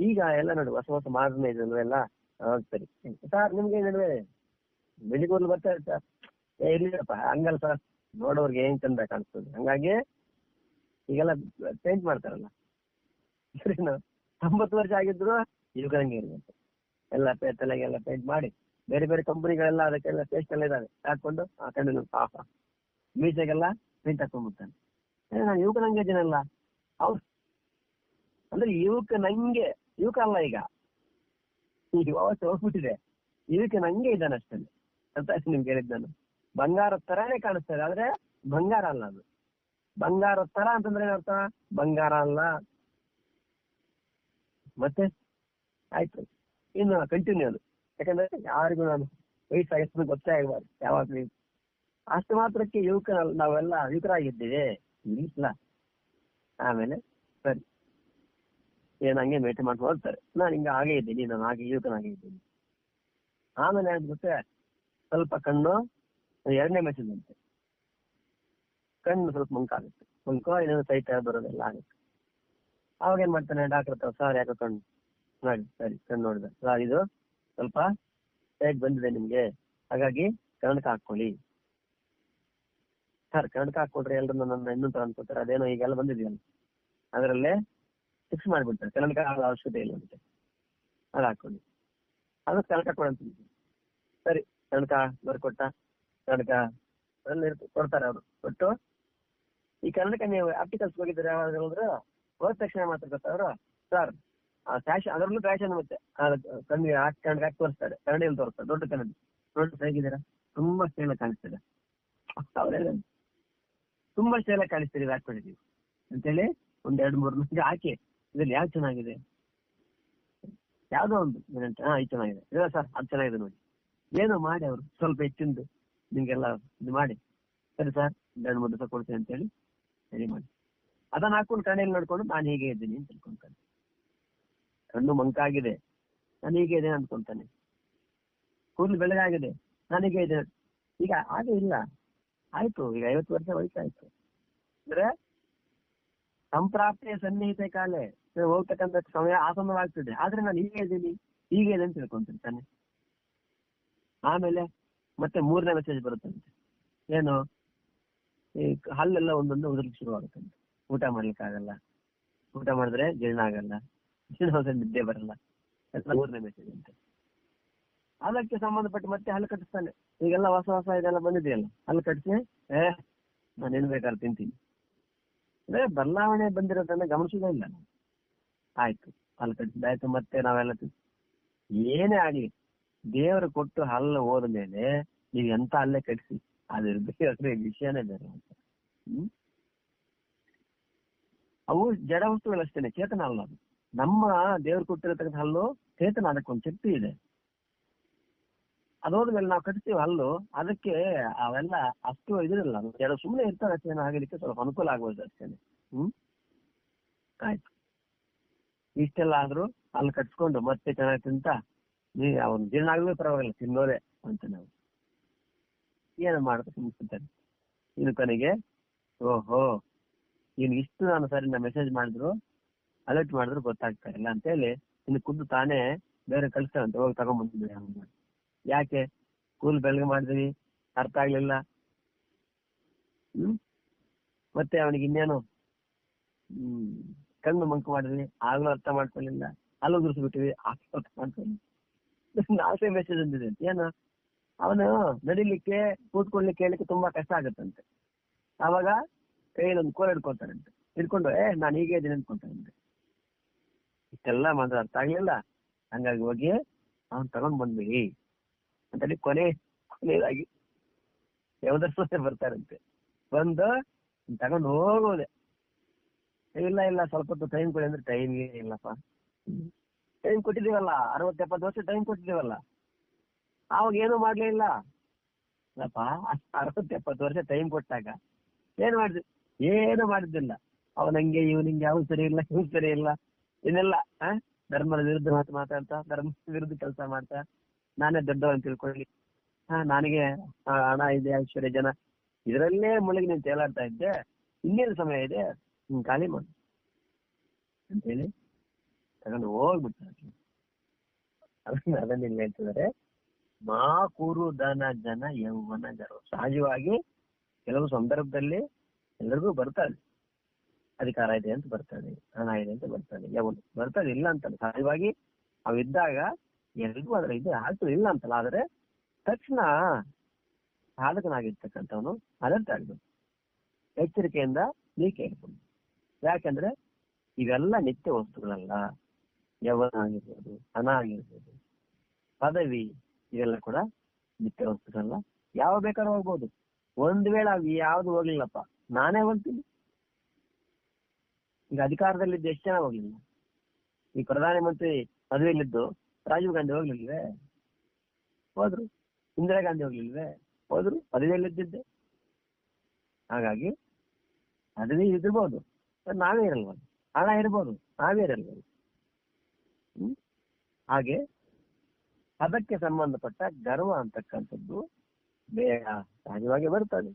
ಈಗ ಎಲ್ಲ ನೋಡಿ ಹೊಸ ಮಾಡರ್ನ್ ಇದೆಲ್ಲ. ಸರಿ ಸರ್, ನಿಮ್ಗೆ ನಡುವೆ ಬೆಳಿಗೂರ್ಲು ಬರ್ತಾ ಇರ್ತ ಇರ್ಲಿಲ್ಲಪ್ಪ, ಹಂಗಲ್ಲ ಸರ್, ನೋಡೋರ್ಗೆ ಏನ್ ಚಂದ ಕಾಣಿಸ್ತದೆ. ಹಂಗಾಗಿ ಈಗೆಲ್ಲ ಪೇಂಟ್ ಮಾಡ್ತಾರಲ್ಲ, ಸರಿನಾ? 90 ವರ್ಷ ಆಗಿದ್ರು ಯುಗಂಗೆ ಇರ್ಬೇಕು. ಎಲ್ಲ ತಲೆಗೆಲ್ಲ ಪೇಂಟ್ ಮಾಡಿ, ಬೇರೆ ಬೇರೆ ಕಂಪನಿಗಳೆಲ್ಲ ಅದಕ್ಕೆಲ್ಲ ಪೇಸ್ಟ್ ಎಲ್ಲ ಇದಾವೆ, ಹಾಕೊಂಡು ಆ ಕಣ್ಣು ಮೀಸೆಗೆಲ್ಲ ಪೇಂಟ್ ಹಾಕೊಂಡ್ಬಿಡ್ತಾನೆ. ನಾನು ಯುವಕನಂಗೆ ಇದೀನಲ್ಲ ಅವ್ರು, ಅಂದ್ರೆ ಯುವಕ ಅಲ್ಲ ಈಗ ಅವತ್ತು ಹೋಗ್ಬಿಟ್ಟಿದೆ, ಯುವಕ ನಂಗೆ ಇದ್ದಾನೆ ಅಷ್ಟೇ ಅಂತ ನಿಮ್ಗೆ ಹೇಳಿದ್ದಾನು. ಬಂಗಾರ ತರಾನೇ ಕಾಣಿಸ್ತಾರೆ, ಆದ್ರೆ ಬಂಗಾರ ಅಲ್ಲ ಅದು. ಬಂಗಾರ ತರ ಅಂತಂದ್ರೆ ಏನರ್ಥ? ಬಂಗಾರ ಅಲ್ಲ. ಮತ್ತೆ ಆಯ್ತು, ಇನ್ನು ಕಂಟಿನ್ಯೂ ಅದು. ಯಾಕಂದ್ರೆ ಯಾರಿಗೂ ನಾನು ವಯಸ್ಸಾಗಿದ್ದು ಗೊತ್ತೇ ಆಗಬಾರ್ದು ಯಾವಾಗ್ಲೂ. ಅಷ್ಟು ಮಾತ್ರಕ್ಕೆ ನಾವೆಲ್ಲ ಯುವಕರಾಗಿದ್ದೀವಿ ಇಲ್ಲ. ಆಮೇಲೆ ಸರಿ, ಹಂಗೆ ಮೇಟೆ ಮಾಡ್ಕೊಂಡು ಹೋಗ್ತಾರೆ, ನಾನು ಹಿಂಗ ಹಾಗೆ ಇದ್ದೀನಿ, ನಾನು ಹಾಗೆ ಯುವಕನಾಗೆ ಇದ್ದೀನಿ. ಆಮೇಲೆ ಏನ್ ಗೊತ್ತೇ, ಸ್ವಲ್ಪ ಕಣ್ಣು, 2ನೇ ಮೆಸೇಜ್ ಅಂತೆ, ಕಣ್ಣು ಸ್ವಲ್ಪ ಮುಂಕಾಗುತ್ತೆ, ಇನ್ನೊಂದು ಸೈಟ್ ಬರೋದೆಲ್ಲ ಆಗುತ್ತೆ. ಅವಾಗ ಏನ್ ಮಾಡ್ತಾನೆ ಡಾಕ್ಟರ್ ಹತ್ರ, ಸರ್ ಯಾಕೋ ಕಣ್ಣು ನೋಡಿ, ಸರಿ ಕಣ್ಣು ನೋಡಿದೆ ಸರ್, ಇದು ಸ್ವಲ್ಪ ಸೈಟ್ ಬಂದಿದೆ ನಿಮ್ಗೆ, ಹಾಗಾಗಿ ಕನ್ನಡಕ ಹಾಕೊಳ್ಳಿ. ಸರ್ ಕನ್ನಡಕ ಹಾಕೊಡ್ರಿ, ಎಲ್ರು ನನ್ನ ಇನ್ನೊಂದು ತರ ಅನ್ಕೋತಾರೆ, ಅದೇನೋ ಈಗೆಲ್ಲ ಬಂದಿದೆಯಲ್ಲ ಅದರಲ್ಲೇ ಫಿಕ್ಸ್ ಮಾಡ್ಬಿಡ್ತಾರೆ, ಕನ್ನಡಕ ಅವಶ್ಯಕತೆ ಇಲ್ಲ ಅಂತೆ, ಅದು ಹಾಕೊಳ್ಳಿ. ಅದು ಕನ್ನಡಕ ಕೊಡಂತ. ಸರಿ ಕನ್ನಡಕ ಬರ್ಕೊಟ್ಟ, ಕನ್ನಡಕ ಕೊಡ್ತಾರೆ ಅವರು. ಕೊಟ್ಟು ಈ ಕನ್ನಡಕ ನೀವು ಆಪ್ಟಿಕಲ್ಸ್ ಹೋಗಿದ್ರೆ ಯಾವಾಗ ಹೋದ್ರು, ಹೋದ ತಕ್ಷಣ ಮಾತ್ರ ಗೊತ್ತವ್ರು, ಸರ್ ಫ್ಯಾಷನ್, ಅದರಲ್ಲೂ ಫ್ಯಾಷನ್ ಮತ್ತೆ ಕಣ್ಣಿಗೆ ಹಾಕಿ ತೋರಿಸ್ತಾರೆ, ಕನ್ನಡಿಯಲ್ಲಿ ತೋರಿಸ್ತಾರೆ, ದೊಡ್ಡ ಕನ್ನಡಿ ನೋಡಿ ಹೇಗಿದ್ದೀರಾ, ತುಂಬಾ ಸ್ಟೈಲ್ ಕಾಣಿಸ್ತಾರೆ ಅವರೇ, ತುಂಬಾ ಸ್ಟೈಲ್ ಕಾಣಿಸ್ತೀರಿ ಹಾಕೊಂಡಿದೀವಿ ಅಂತೇಳಿ ಒಂದ್ 2-3 ನಿಮಿಷ ಹಾಕಿ ಇದ್ರಲ್ಲಿ ಯಾವ್ದು ಚೆನ್ನಾಗಿದೆ, ಯಾವ್ದೋ ಒಂದು ಇದು ಚೆನ್ನಾಗಿದೆ, ಇಲ್ಲ ಸರ್ ಅದು ಚೆನ್ನಾಗಿದೆ ನೋಡಿ, ಏನೋ ಮಾಡಿ ಅವರು ಸ್ವಲ್ಪ ಹೆಚ್ಚಿಂದು ನಿಮ್ಗೆಲ್ಲ ಇದು ಮಾಡಿ, ಸರಿ ಸರ್ 2-3 ದಿವಸ ಕೊಡ್ತೀನಿ ಅಂತೇಳಿ ಸರಿ ಮಾಡಿ ಅದನ್ನ ಹಾಕೊಂಡು ಕಣ್ಣಲ್ಲಿ ನೋಡ್ಕೊಂಡು ನಾನು ಹೀಗೆ ಇದ್ದೀನಿ ಅಂತ ತಿಳ್ಕೊಂತಾನೆ. ಕಣ್ಣು ಮಂಕಾಗಿದೆ, ನಾನು ಹೀಗೆ ಇದ್ದೇನೆ ಅನ್ಕೊಂತಾನೆ. ಕೂದಲು ಬೆಳಗಾಗಿದೆ, ನಾನೀಗ ಇದೆ. ಈಗ ಹಾಗೆ ಇಲ್ಲ, ಆಯ್ತು ಈಗ 50 ವರ್ಷ ವಯಸ್ಸಾಯ್ತು ಅಂದ್ರೆ ಸಂಪ್ರಾಪ್ತಿಯ ಸನ್ನಿಹಿತ ಕಾಲೇ ಹೋಗ್ತಕ್ಕಂಥ ಸಮಯ ಆಸನ್ನವಾಗ್ತದೆ, ಆದ್ರೆ ನಾನು ಹೀಗೆ ಇದ್ದೀನಿ ಅಂತ ತಿಳ್ಕೊಂತಿರ್ತಾನೆ. ಆಮೇಲೆ ಮತ್ತೆ 3ನೇ ಮೆಸೇಜ್ ಬರುತ್ತಂತೆ, ಏನು ಈ ಹಲ್ಲೆಲ್ಲ ಒಂದೊಂದು ಉದುರ್ಲಿಕ್ಕೆ ಶುರುವಾಗುತ್ತಂತೆ, ಊಟ ಮಾಡ್ಲಿಕ್ಕೆ ಆಗಲ್ಲ, ಊಟ ಮಾಡಿದ್ರೆ ಜೀರ್ಣ ಆಗಲ್ಲ, ಜೀರ್ಣ ಹೋದ್ರೆ ನಿದ್ದೆ ಬರಲ್ಲ, ಎಲ್ಲ 3ನೇ ಮೆಸೇಜ್ ಅಂತೆ. ಅದಕ್ಕೆ ಸಂಬಂಧಪಟ್ಟು ಮತ್ತೆ ಹಲ್ಲು ಕಟ್ಟಿಸ್ತಾನೆ. ಈಗೆಲ್ಲ ಹೊಸ ಇದೆಲ್ಲ ಬಂದಿದೆಯಲ್ಲ, ಹಲ್ಲು ಕಟ್ಟಿಸಿ ನಾನೇನು ಬೇಕಾದ್ರೆ ತಿಂತೀನಿ ಅಂದ್ರೆ ಬದಲಾವಣೆ ಬಂದಿರೋದನ್ನ ಗಮನಿಸೋದೇ ಇಲ್ಲ. ಆಯ್ತು ಹಲ್ಲು ಕಟ್ಟಿಸಿದಾಯ್ತು, ಮತ್ತೆ ನಾವೆಲ್ಲ ಏನೇ ಆಗ್ಲಿ ದೇವರು ಕೊಟ್ಟು ಹಲ್ಲು ಹೋದ ಮೇಲೆ ನೀವು ಎಂತ ಹಲ್ಲೆ ಕಟ್ಟಿಸಿ ಅದ್ರ ವಿಷಯನೇ ಬೇರೆ ಅಂತ. ಅವು ಜಡ ವಸ್ತುಗಳಷ್ಟೇನೆ, ಚೇತನ ಅಲ್ಲ ಅದು. ನಮ್ಮ ದೇವ್ರು ಕೊಟ್ಟಿರತಕ್ಕಂಥ ಹಲ್ಲು ಚೇತನ, ಅದಕ್ಕೊಂದು ಶಕ್ತಿ ಇದೆ. ಅದೋದ್ಮೇಲೆ ನಾವು ಕಟ್ತೀವಿ ಹಲ್ಲು, ಅದಕ್ಕೆ ಅವೆಲ್ಲ ಅಷ್ಟು ಇದಿರಲ್ಲ, ಜಡ ಸುಮ್ಮನೆ ಇರ್ತಾರೆ ಅಷ್ಟೇನ, ಆಗಲಿಕ್ಕೆ ಸ್ವಲ್ಪ ಅನುಕೂಲ ಆಗ್ಬೋದು ಅಷ್ಟೇನೆ. ಆಯ್ತು ಇಷ್ಟೆಲ್ಲ ಆದ್ರೂ ಹಲ್ಲು ಕಟ್ಸ್ಕೊಂಡು ಮತ್ತೆ ಚೆನ್ನಾಗಿ ತಿಂತ ಅವ್ನು ಜೀರ್ಣ ಆಗಲೂ ಪರವಾಗಿಲ್ಲ ತಿನ್ನೋದೇ ಅಂತ ನಾವು ಏನು ಮಾಡ್ಬೇಕು ಸುಮ್ಮಿಸ್ತಾರೆ. ಇನ್ನು ಕೊನೆಗೆ ಓಹೋ ಇನ್ನು ಇಷ್ಟು ನಾನು ಸರಿ ಮೆಸೇಜ್ ಮಾಡಿದ್ರು ಅಲರ್ಟ್ ಮಾಡಿದ್ರು ಗೊತ್ತಾಗ್ತಾ ಇಲ್ಲ ಅಂತೇಳಿ ಇನ್ನು ಖುದ್ದು ತಾನೇ ಬೇರೆ ಕಳಿಸ್ತಾವಂತೆ, ಹೋಗಿ ತಗೊಂಡ್ಬಂದಿದ್ವಿ. ಯಾಕೆ ಸ್ಕೂಲ್ ಬೆಳಗ್ಗೆ ಮಾಡಿದ್ವಿ, ಅರ್ಥ ಆಗ್ಲಿಲ್ಲ. ಮತ್ತೆ ಅವನಿಗೆ ಇನ್ನೇನು ಕಣ್ಣು ಮಂಕು ಮಾಡಿದ್ವಿ, ಆಗ್ಲೂ ಅರ್ಥ ಮಾಡ್ಕೊಳ್ಳಿಲ್ಲ, ಅಲ್ಲೂ ದುರ್ಸ್ಬಿಟ್ಟಿವಿ, ಆಗ್ಲೂ ಅರ್ಥ ಮಾಡ್ಕೊಳ್ಳಿ. 4 ಮೆಸೇಜ್ ಅಂದಿದೆ ಅಂತ. ಏನು ಅವನು ನಡಿಲಿಕ್ಕೆ ಕೂತ್ಕೊಳ್ಳಿಕ್ಕೆ ಕೇಳಲಿಕ್ಕೆ ತುಂಬಾ ಕಷ್ಟ ಆಗತ್ತಂತೆ. ಅವಾಗ ಕೈಯಲ್ಲೊಂದು ಕೋಲ್ ಹಿಡ್ಕೊತಾರಂತೆ, ಹಿಡ್ಕೊಂಡು ನಾನು ಹೀಗೆ ಇದ್ದೀನಿ ಅನ್ಕೊಂತಾನಂತೆ. ಇಷ್ಟೆಲ್ಲ ಮಾತ್ರ ಅರ್ಥ ಆಗ್ಲಿಲ್ಲ, ಹಂಗಾಗಿ ಹೋಗಿ ಅವ್ನು ತಗೊಂಡ್ ಬಂದ್ವಿ ಅಂತೇಳಿ ಕೊನೆಯದಾಗಿ ಯಾವ್ದರ್ಸೆ ಬರ್ತಾರಂತೆ. ಬಂದು ತಗೊಂಡು ಹೋಗೋದೆ, ಇಲ್ಲ ಸ್ವಲ್ಪ ಹೊತ್ತು ಟೈಮ್ ಕೊಡಿ ಅಂದ್ರೆ ಟೈಮ್ಗೆ ಇಲ್ಲಪ್ಪ. ಟೈಮ್ ಕೊಟ್ಟಿದ್ದೀವಲ್ಲ, 60-70 ವರ್ಷ ಟೈಮ್ ಕೊಟ್ಟಿದ್ದೀವಲ್ಲ, ಅವಾಗ ಏನು ಮಾಡ್ಲೇ ಇಲ್ಲ ಅಲ್ಲಪ್ಪ. 60-70 ವರ್ಷ ಟೈಮ್ ಕೊಟ್ಟಾಗ ಏನು ಮಾಡಿದ್ವಿ? ಏನು ಮಾಡಿದ್ದಿಲ್ಲ. ಅವನಂಗೆ ಇವನಿಂಗೆ ಅವ್ನು ಸರಿ ಇಲ್ಲ, ಇವ್ ಸರಿ ಇಲ್ಲ, ಇದೆಲ್ಲ ಧರ್ಮದ ವಿರುದ್ಧ ಮಾತಾಡ್ತಾ, ಧರ್ಮದ ವಿರುದ್ಧ ಕೆಲಸ ಮಾಡ್ತಾ, ನಾನೇ ದೊಡ್ಡವನ್ ತಿಳ್ಕೊಳ್ಳಿ, ನನಗೆ ಹಣ ಇದೆ, ಐಶ್ವರ್ಯ, ಜನ, ಇದರಲ್ಲೇ ಮುಳುಗಿ ನೀನು ತೇಲಾಡ್ತಾ ಇದ್ದೆ, ಇನ್ನೇನು ಸಮಯ ಇದೆ ಖಾಲಿ ಮಾಡಿ ಅಂತೇಳಿ ತಗೊಂಡು ಹೋಗ್ಬಿಡ್ತಾರೆ. ಅದನ್ನ ಇಲ್ಲಿ ಹೇಳ್ತಿದ್ದಾರೆ, ಮಾ ಕುರು ಧನ ಜನ ಯೌವನ ಗರ್ವ. ಸಹಜವಾಗಿ ಕೆಲವು ಸಂದರ್ಭದಲ್ಲಿ ಎಲ್ಲರಿಗೂ ಬರ್ತದೆ, ಅಧಿಕಾರ ಇದೆ ಅಂತ ಬರ್ತದೆ, ಹಣ ಇದೆ ಅಂತ ಬರ್ತದೆ, ಯೌವನ ಬರ್ತದೆ, ಇಲ್ಲ ಅಂತಲ್ಲ. ಸಹಜವಾಗಿ ಅವಿದ್ದಾಗ ಎಲ್ರಿಗೂ ಅದರ ಇದು ಆಗ್ತದೆ, ಇಲ್ಲ ಅಂತಲ್ಲ. ಆದ್ರೆ ತಕ್ಷಣ ಸಾಧಕನಾಗಿರ್ತಕ್ಕಂಥವನು ಅಲರ್ಟ್ ಆಗ್ಬೇಕು, ಎಚ್ಚರಿಕೆಯಿಂದ ನೀ ಕೇಳ್ಕೊಂಡು. ಯಾಕಂದ್ರೆ ಇವೆಲ್ಲ ನಿತ್ಯ ವಸ್ತುಗಳಲ್ಲ. ಯೌವನ ಆಗಿರ್ಬೋದು, ಹಣ ಆಗಿರ್ಬೋದು, ಪದವಿ, ಇವೆಲ್ಲ ಕೂಡ ನಿತ್ಯ ವಸ್ತುಗಳಲ್ಲ. ಯಾವ ಬೇಕಾದ್ರೂ ಹೋಗ್ಬೋದು. ಒಂದ್ ವೇಳೆ ಯಾವ್ದು ಹೋಗ್ಲಿಲ್ಲಪ್ಪ, ನಾನೇ ಹೋಗ್ತೀನಿ. ಈಗ ಅಧಿಕಾರದಲ್ಲಿದ್ದು ಎಷ್ಟು ಜನ ಹೋಗ್ಲಿಲ್ಲ? ಈ ಪ್ರಧಾನಮಂತ್ರಿ ಪದವಿಯಲ್ಲಿದ್ದು ರಾಜೀವ್ ಗಾಂಧಿ ಹೋಗ್ಲಿಲ್ವೇ? ಹೋದ್ರು. ಇಂದಿರಾ ಗಾಂಧಿ ಹೋಗ್ಲಿಲ್ವೇ? ಹೋದ್ರು. ಪದವಿಯಲ್ಲಿದ್ದಿದ್ದೆ. ಹಾಗಾಗಿ ಪದವಿ ಇರ್ಬೋದು, ನಾವೇ ಇರಲ್ವ. ಹಣ ಇರ್ಬೋದು, ನಾವೇ ಇರಲ್ವ. ಹಾಗೆ ಅದಕ್ಕೆ ಸಂಬಂಧಪಟ್ಟ ಗರ್ವ ಅಂತಕ್ಕಂಥದ್ದು ಬೇಡ, ಸಹಜವಾಗಿ ಬರ್ತದೆ.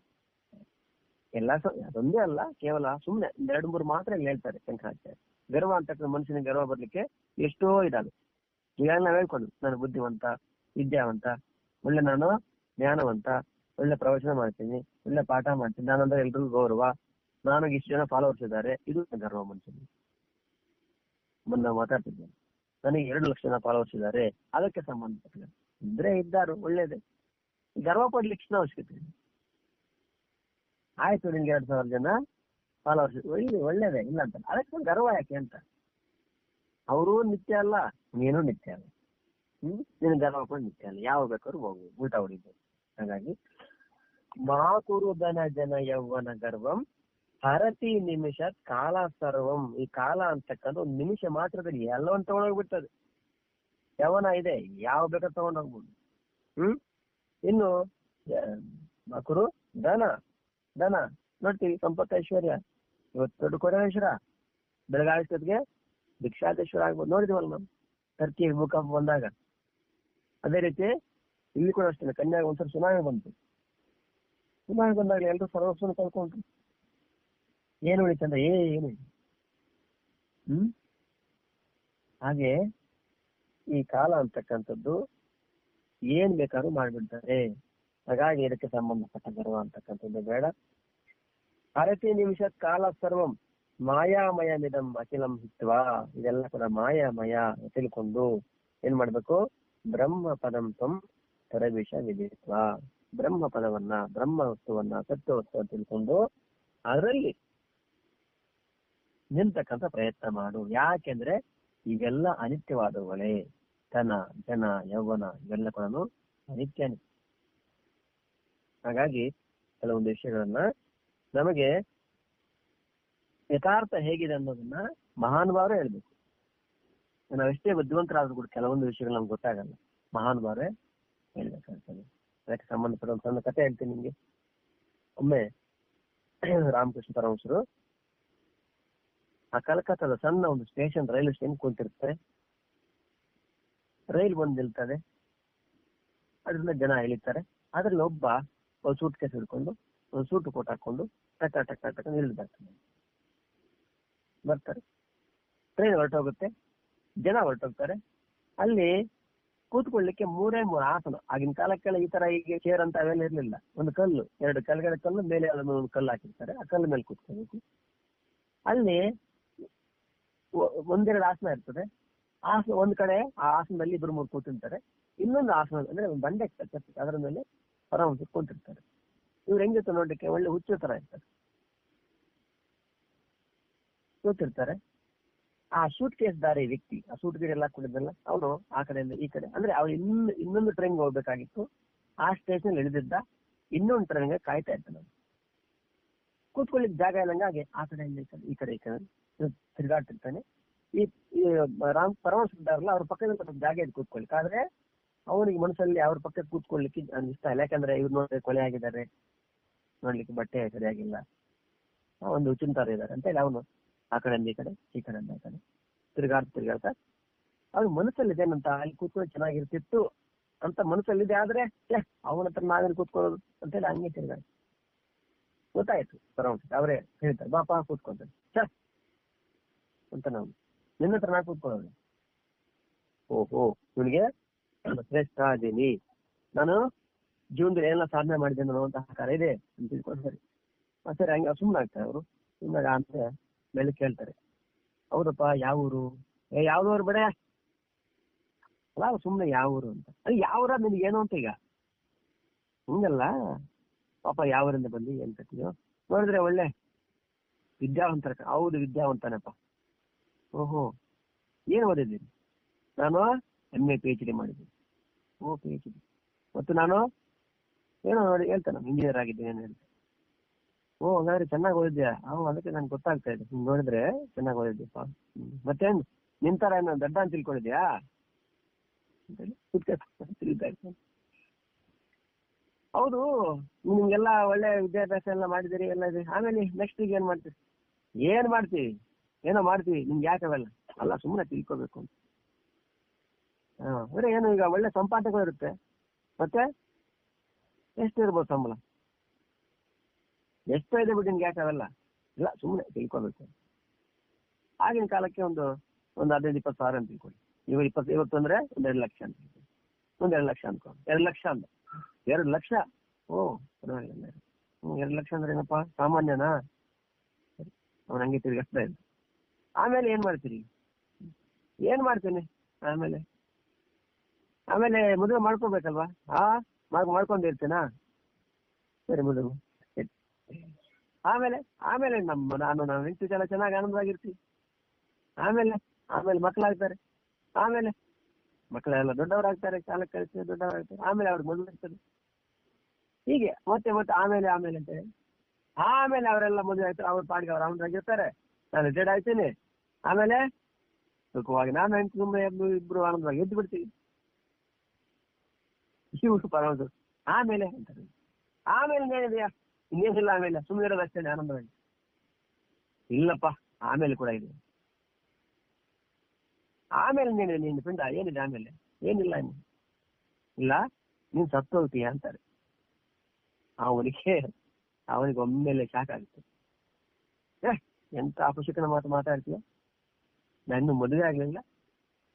ಎಲ್ಲ ಅದೊಂದೇ ಅಲ್ಲ, ಕೇವಲ ಸುಮ್ನೆ 2-3 ಮಾತ್ರ ಹೇಳ್ತಾರೆ ಶಂಕರಾಚಾರ್ಯ. ಗರ್ವ ಅಂತಕ್ಕಂಥ ಮನುಷ್ಯನಿಗೆ ಗರ್ವ ಬರ್ಲಿಕ್ಕೆ ಎಷ್ಟೋ ಇದಾವೆ. ಈಗಾಗಲೇ ನಾವ್ ಹೇಳ್ಕೊಂಡು, ನಾನು ಬುದ್ಧಿವಂತ, ವಿದ್ಯಾವಂತ, ಒಳ್ಳೆ ನಾನು ಜ್ಞಾನವಂತ, ಒಳ್ಳೆ ಪ್ರವಚನ ಮಾಡ್ತೀನಿ, ಒಳ್ಳೆ ಪಾಠ ಮಾಡ್ತೀನಿ, ನಾನಂದ್ರೆ ಎಲ್ರಿಗೂ ಗೌರವ, ನನಗೆ ಇಷ್ಟು ಜನ ಫಾಲೋವರ್ಸ್ ಇದ್ದಾರೆ, ಇದು ಗರ್ವ ಮನುಷ್ಯನಿಗೆ. ಮೊನ್ನೆ ಮಾತಾಡ್ತಿದ್ದೇನೆ, ನನಗೆ 2 ಲಕ್ಷ ಜನ ಫಾಲೋವರ್ಸ್ ಇದ್ದಾರೆ, ಅದಕ್ಕೆ ಸಂಬಂಧಪಟ್ಟ ಇದ್ರೆ ಇದ್ದಾರು, ಒಳ್ಳೇದೇ. ಗರ್ವ ಪಡ್ಲಿಕ್ಕೆ ಅವಶ್ಯಕತೆ ಇದೆ. ಆಯ್ತು, ನಿನ್ಗೆ 2,000 ಜನ ಫಾಲೋವರ್ಸ್ ಒಳ್ಳೇದೇ, ಇಲ್ಲ ಅಂತ ಅದಕ್ಕೆ ಗರ್ವ ಯಾಕೆ ಅಂತ. ಅವರು ನಿತ್ಯ ಅಲ್ಲ, ನೀನು ನಿತ್ಯ ಅಲ್ಲ. ನಿನ್ನ ಗರ್ವ ಕೂಡ ನಿತ್ಯ ಅಲ್ಲ. ಯಾವ ಬೇಕಾದ್ರೂ ಹೋಗು, ಉಲ್ಟಾ ಹೊಡಿಬೋದು. ಹಾಗಾಗಿ ಮಾಕುರು ಧನ ಜನ ಯೌವನ ಗರ್ವಂ ಹರತಿ ನಿಮಿಷ ಕಾಲ ಸರ್ವಂ. ಈ ಕಾಲ ಅಂತಕ್ಕಂಥ ಒಂದು ನಿಮಿಷ ಮಾತ್ರದಲ್ಲಿ ಎಲ್ಲವನ್ನು ತಗೊಂಡೋಗ್ಬಿಡ್ತದೆ. ಯೌವನ ಇದೆ, ಯಾವ ಬೇಕಾದ್ರೂ ತಗೊಂಡೋಗ್ಬೋದು. ಇನ್ನು ಮಕುರು ಧನ ಧನ ನೋಡ್ತೀವಿ, ಸಂಪತ್ತ ಐಶ್ವರ್ಯ. ಇವತ್ತು ದೊಡ್ಡ ಕೋಟೇಶ್ವರ, ಬೆಳಗಾವಿಗೆ ಭಿಕ್ಷಾದೇಶ್ವರ ಆಗ್ಬೋದು. ನೋಡಿದ್ವಲ್ಲ ನಾವು ಟರ್ಕಿ ಭೂಕಂಪ ಬಂದಾಗ. ಅದೇ ರೀತಿ ಇಲ್ಲಿ ಕೂಡ ಅಷ್ಟೇ, ಕನ್ಯಾಗ ಒಂದ್ಸಲ ಸುನಾಮಿ ಬಂತು. ಸುನಾಮಿ ಬಂದಾಗ ಎಲ್ಲರೂ ಸರ್ವಸ್ವನ ಕಳ್ಕೊಂಡ್ರು. ಏನು ಉಳಿತಂದ್ರೆ ಏನು. ಹಾಗೆ ಈ ಕಾಲ ಅಂತಕ್ಕಂಥದ್ದು ಏನ್ ಬೇಕಾದ್ರೂ ಮಾಡ್ಬಿಡ್ತಾರೆ. ಹಾಗಾಗಿ ಇದಕ್ಕೆ ಸಂಬಂಧಪಟ್ಟ ಗರ್ವ ಅಂತಕ್ಕಂಥದ್ದು ಬೇಡ. ಹರತಿ ನಿಮಿಷ ಕಾಲ ಸರ್ವಂ ಮಾಯಾಮಯ ನಿದಂ ಅಖಿಲಂ ಹಿತ್ವಾ. ಇದೆಲ್ಲ ಕೂಡ ಮಾಯಾಮಯ ತಿಳ್ಕೊಂಡು ಏನ್ ಮಾಡ್ಬೇಕು, ಬ್ರಹ್ಮ ಪದಂ ತ್ವಂ ತರವಿಷ ವಿದಿತ್ವ. ಬ್ರಹ್ಮ ಪದವನ್ನ, ಬ್ರಹ್ಮ ವಸ್ತುವನ್ನ, ಸತ್ಯ ವಸ್ತು ತಿಳ್ಕೊಂಡು ಅದರಲ್ಲಿ ನಿಂತಕ್ಕಂಥ ಪ್ರಯತ್ನ ಮಾಡು. ಯಾಕೆಂದ್ರೆ ಇವೆಲ್ಲ ಅನಿತ್ಯವಾದವುಗಳೇ. ಧನ ಜನ ಯೌವನ ಇವೆಲ್ಲ ಕೂಡ ಅನಿತ್ಯನೇ. ಹಾಗಾಗಿ ಕೆಲವೊಂದು ವಿಷಯಗಳನ್ನ ನಮಗೆ ಯಥಾರ್ಥ ಹೇಗಿದೆ ಅನ್ನೋದನ್ನ ಮಹಾನುಭಾವರೇ ಹೇಳ್ಬೇಕು. ನಾವೆಷ್ಟೇ ಬುದ್ಧಿವಂತರಾದ್ರೂ ಕೂಡ ಕೆಲವೊಂದು ವಿಷಯಗಳು ನಮ್ಗೆ ಗೊತ್ತಾಗಲ್ಲ, ಮಹಾನುಭಾವರೇ ಹೇಳ್ಬೇಕಾಗ್ತದೆ. ಅದಕ್ಕೆ ಸಂಬಂಧಪಟ್ಟ ಒಂದು ಸಣ್ಣ ಕಥೆ ಹೇಳ್ತೀನಿ ನಿಮ್ಗೆ. ಒಮ್ಮೆ ರಾಮಕೃಷ್ಣ ಪರಮಹಂಸರು ಆ ಕಲ್ಕತ್ತಾದ ಸಣ್ಣ ಒಂದು ಸ್ಟೇಷನ್, ರೈಲ್ವೆ ಸ್ಟೇಷನ್ ಕುಂತಿರ್ತಾರೆ. ರೈಲ್ ಬಂದು ನಿಲ್ತದೆ, ಅದರಿಂದ ಜನ ಇಳಿತಾರೆ. ಅದ್ರಲ್ಲಿ ಒಬ್ಬ ಒಂದು ಸೂಟ್ ಕೇಸ್ ಹಿಡ್ಕೊಂಡು, ಒಂದು ಸೂಟ್ ಕೋಟ್ ಹಾಕೊಂಡು ಟಕ ಟಕ ಟಕ ಇಳಿದು ಬರ್ತಾರೆ. ಟ್ರೈನ್ ಹೊರಟೋಗುತ್ತೆ, ಜನ ಹೊರಟೋಗ್ತಾರೆ. ಅಲ್ಲಿ ಕೂತ್ಕೊಳ್ಳಿಕ್ಕೆ 3 ಆಸನ. ಆಗಿನ ಕಾಲಕ್ಕೆಲ್ಲ ಈ ತರ ಈಗ ಚೇರ್ ಅಂತ ಅವೆಲ್ಲ ಇರ್ಲಿಲ್ಲ. ಒಂದು ಕಲ್ಲು, 2 ಕೆಳಗಡೆ ಕಲ್ಲು, ಮೇಲೆ ಒಂದು ಕಲ್ಲು ಹಾಕಿರ್ತಾರೆ. ಆ ಕಲ್ಲು ಮೇಲೆ ಕೂತ್ಕೋಬೇಕು. ಅಲ್ಲಿ 1-2 ಆಸನ ಇರ್ತದೆ. ಆಸನ ಒಂದ್ ಕಡೆ ಆ ಆಸನದಲ್ಲಿ 2-3 ಕೂತಿರ್ತಾರೆ. ಇನ್ನೊಂದು ಆಸನ ಅಂದ್ರೆ ಒಂದು ಬಂಡೆ ಅದರ ಮೇಲೆ ಪರಮಹಂಸರು ಕೂತಿರ್ತಾರೆ. ಇವ್ರು ಹೆಂಗಿತ್ತು ನೋಡ್ಲಿಕ್ಕೆ ಒಳ್ಳೆ ಹುಚ್ಚು ತರ ಇರ್ತಾರೆ. ಕೂತಿರ್ತಾರೆ. ಆ ಸೂಟ್ ಕೇಸ್ ದಾರಿ ವ್ಯಕ್ತಿ, ಆ ಸೂಟ್ ಗೀಡ್ ಎಲ್ಲ ಕುಡಿದಲ್ಲ, ಅವನು ಆ ಕಡೆಯಿಂದ ಈ ಕಡೆ, ಅಂದ್ರೆ ಅವ್ರು ಇನ್ನೊಂದು ಟ್ರೈನ್ ಹೋಗ್ಬೇಕಾಗಿತ್ತು. ಆ ಸ್ಟೇಷನ್ ಇಳಿದಿದ್ದ, ಇನ್ನೊಂದು ಟ್ರೈನ್ಗೆ ಕಾಯ್ತಾ ಇರ್ತಾನೆ. ಕೂತ್ಕೊಳ್ಳಿಕ್ ಜಾಗ ಇಲ್ಲಂಗ ಹಾಗೆ ಆ ಕಡೆಯಿಂದ ಈ ಕಡೆ ತಿರುಗಾಡ್ತಿರ್ತಾನೆ. ಈ ಪರಮಹಂಸರಿದ್ದಾರಲ್ಲ, ಅವ್ರ ಪಕ್ಕದಲ್ಲಿ ಜಾಗ ಇದೆ ಕೂತ್ಕೊಳ್ಳಿಕ್. ಆದ್ರೆ ಅವನಿಗೆ ಮನಸ್ಸಲ್ಲಿ ಅವ್ರ ಪಕ್ಕ ಕೂತ್ಕೊಳ್ಳಿಕ್ಕೆ ಇಷ್ಟ ಇಲ್ಲ. ಯಾಕಂದ್ರೆ ಇವ್ರು ನೋಡಿದ್ರೆ ಕೊಲೆ ಆಗಿದ್ದಾರೆ, ನೋಡ್ಲಿಕ್ಕೆ ಬಟ್ಟೆ ಸರಿಯಾಗಿಲ್ಲ, ಒಂದು ಚಿಂತಾರ ಇದ್ದಾರೆ ಅಂತ ಹೇಳಿ ಅವನು ಆ ಕಡೆಯಿಂದ ಈ ಕಡೆ, ಈ ಕಡೆಯಿಂದ ಆ ಕಡೆ ತಿರುಗಾಡ್ತಾ ಅವ್ನ ಮನಸ್ಸಲ್ಲಿದೆ ಏನಂತ, ಅಲ್ಲಿ ಕೂತ್ಕೊಂಡು ಚೆನ್ನಾಗಿರ್ತಿತ್ತು ಅಂತ ಮನಸ್ಸಲ್ಲಿದೆ. ಆದ್ರೆ ಅವನ ಹತ್ರ ನಾವೇನು ಕೂತ್ಕೊಳ್ಳೋದು ಅಂತ ಹೇಳಿ ಹಂಗೆ ತಿರುಗಾಡ. ಗೊತ್ತಾಯ್ತು ಪರಮಹಂಸ, ಅವರೇ ಹೇಳ್ತಾರೆ, ಬಾಪಾ ಕೂತ್ಕೊಂತಾರೆ ಸರ್ ಅಂತ. ನಾವು ನಿನ್ನ ಹತ್ರ ನಾ ಕೂತ್ಕೊಳ್ಳೋದು. ಓಹೋ, ಇವನಿಗೆ ಶ್ರೇಷ್ಠ ಇದೀನಿ, ನಾನು ಜೀವನದಲ್ಲಿ ಏನೆಲ್ಲ ಸಾಧನೆ ಮಾಡಿದ್ದೇನೆ ಅನ್ನೋ ಅಂತ ಆಕಾರ ಇದೆ ಅಂತ ತಿಳ್ಕೊಂಡು ಸರಿ ಸರಿ ಹಂಗೆ ಸುಮ್ಮನೆ ಆಗ್ತಾರೆ ಅವರು. ಸುಮ್ಮನೆ ಅಂತ ಮೇಲೆ ಕೇಳ್ತಾರೆ, ಹೌದಪ್ಪ ಯಾವ ಊರು? ಯಾವ್ದವ್ರು ಬೇಡ ಅಲ್ಲ, ಸುಮ್ಮನೆ ಯಾವ ಊರು ಅಂತ. ಅಲ್ಲಿ ಯಾವ್ರ ನಿನ್ಗೇನು ಅಂತ. ಈಗ ಹಿಂಗಲ್ಲ ಪಾಪ, ಯಾವರಿಂದ ಬಂದು ಏನ್ ಕಟ್ಟಿದ್ಯೋ ನೋಡಿದ್ರೆ ಒಳ್ಳೆ ವಿದ್ಯಾವಂತರ. ಹೌದು ವಿದ್ಯಾವಂತನಪ್ಪ. ಓಹೋ, ಏನ್ ಓದಿದ್ದೀನಿ? ನಾನು MA PhD ಮಾಡಿದ್ದೀನಿ. ಓ PhD. ಮತ್ತು ನಾನು ಏನೋ ನೋಡಿ ಹೇಳ್ತಾನೆ, ಇಂಜಿನಿಯರ್ ಆಗಿದ್ದೀನಿ ಏನು ಹೇಳ್ತೇನೆ. ಓ ಹಂಗಾದ್ರೆ ಚೆನ್ನಾಗಿ ಓದಿದ್ಯಾ? ಅದಕ್ಕೆ ನನ್ಗೆ ಗೊತ್ತಾಗ್ತಾ ಇದೆ, ಹಿಂಗ್ ನೋಡಿದ್ರೆ ಚೆನ್ನಾಗಿ ಓದಿದ್ಯಪ್ಪ. ಮತ್ತೇನು ನಿಂತರ ಏನೋ ದಡ್ಡ ಅಂತ ತಿಳ್ಕೊಂಡಿದ್ಯಾ ಅಂತೇಳಿ ಹೌದು, ನಿಮ್ಗೆಲ್ಲ ಒಳ್ಳೆ ವಿದ್ಯಾಭ್ಯಾಸ ಎಲ್ಲ ಮಾಡಿದಿರಿ, ಎಲ್ಲ ಇದೆ. ಆಮೇಲೆ ನೆಕ್ಸ್ಟ್ ಈಗ ಏನ್ ಮಾಡ್ತೀವಿ? ಏನ್ ಮಾಡ್ತೀವಿ? ಏನೋ ಮಾಡ್ತೀವಿ. ನಿಮ್ಗೆ ಯಾಕವೆಲ್ಲ ಅಲ್ಲ, ಸುಮ್ಮನೆ ತಿಳ್ಕೊಬೇಕು ಅಂತ. ಅಂದ್ರೆ ಏನು, ಈಗ ಒಳ್ಳೆ ಸಂಪಾದಕಗಳು ಇರುತ್ತೆ, ಮತ್ತೆ ಎಷ್ಟು ಇರ್ಬೋದು ಸಂಬಳ? ಎಷ್ಟೋ ಇದೆ ಬಿಟ್ಟು ನಿಮ್ಗೆ ಯಾಕವೆಲ್ಲ ಇಲ್ಲ, ಸುಮ್ಮನೆ ತಿಳ್ಕೊಬೇಕು. ಆಗಿನ ಕಾಲಕ್ಕೆ ಒಂದು 15-20 ಸಾವಿರ ಅಂತ ತಿಳ್ಕೊಳ್ಳಿ. ಇವತ್ತು ಅಂದ್ರೆ 1-2 ಲಕ್ಷ ಅಂತ ತಿಳ್ಕೊಳ್ಳಿ. 1-2 ಲಕ್ಷ ಅನ್ಕೊಂಡು 2 ಲಕ್ಷ ಅಂದ 2 ಲಕ್ಷ. ಓ ಪರವಾಗಿಲ್ಲ. 2 ಲಕ್ಷ ಅಂದ್ರೆ ಏನಪ್ಪಾ, ಸಾಮಾನ್ಯನಾ? ಅವ್ನು ಹಂಗೆ ತಿರ್ಗಿಸ್ತಾ ಇದ್ದ. ಆಮೇಲೆ ಏನ್ ಮಾಡ್ತೀರಿ? ಏನ್ ಮಾಡ್ತೀನಿ ಆಮೇಲೆ ಮದುವೆ ಮಾಡ್ಕೋಬೇಕಲ್ವಾ? ಮಾಡ್ಕೊಂಡಿರ್ತೀನಾ? ಸರಿ ಮದುವೆ. ಆಮೇಲೆ ನಾನು ಹೆಂಡತಿ ಎಲ್ಲ ಚೆನ್ನಾಗಿ ಆನಂದವಾಗಿರ್ತೀವಿ. ಆಮೇಲೆ ಆಮೇಲೆ ಮಕ್ಕಳಾಗ್ತಾರೆ, ಆಮೇಲೆ ಮಕ್ಕಳೆಲ್ಲ ದೊಡ್ಡವರಾಗ್ತಾರೆ, ಕಾಲಕ್ಕೆ ಕಳಿಸಿ ದೊಡ್ಡವರಾಗ್ತಾರೆ, ಆಮೇಲೆ ಅವ್ರಿಗೆ ಮದುವೆ ಆಗ್ತದೆ. ಹೀಗೆ ಮತ್ತೆ ಮತ್ತೆ ಆಮೇಲೆ ಅಂತ ಆಮೇಲೆ ಅವರೆಲ್ಲ ಮದುವೆ ಆಗ್ತಾರೆ, ಅವ್ರ ಪಾಡಿಗೆ ಅವ್ರು ಅವನಾಗಿರ್ತಾರೆ, ನಾನು ರಿಟೈರ್ಡ್ ಆಯ್ತೀನಿ. ಆಮೇಲೆ ಸುಖವಾಗಿ ನಾನು ಹೆಂಡತಿ ಇಬ್ರು ಆನಂದವಾಗಿ ಎದ್ದು ಬಿಡ್ತೀವಿ. ಇವರು ಪರವಾಗಿ ಆಮೇಲೆ ಅಂತಾರೆ, ಆಮೇಲೆ ಏನಿದೆಯಾ, ಇನ್ನೇನಿಲ್ಲ, ಆಮೇಲೆ ಸುಮ್ಮನೆ ಇರೋದಷ್ಟೇ ಆನಂದವಾಗಿ. ಇಲ್ಲಪ್ಪ, ಆಮೇಲೆ ಕೂಡ ಇದೆ. ಆಮೇಲೆ ನೀನು ಪಿಂಡ ಏನಿದೆ, ಆಮೇಲೆ ಏನಿಲ್ಲ, ಇಲ್ಲ ನೀನ್ ಸತ್ತು ಹೋಗ್ತೀಯ ಅಂತಾರೆ. ಅವನಿಗೆ ಒಮ್ಮೆಲೆ ಶಾಕ್ ಆಗುತ್ತೆ. ಎಂತ ಅಪಶಕನ ಮಾತಾಡ್ತೀಯ, ನಾನು ಮದುವೆ ಆಗ್ಲಿಲ್ಲ,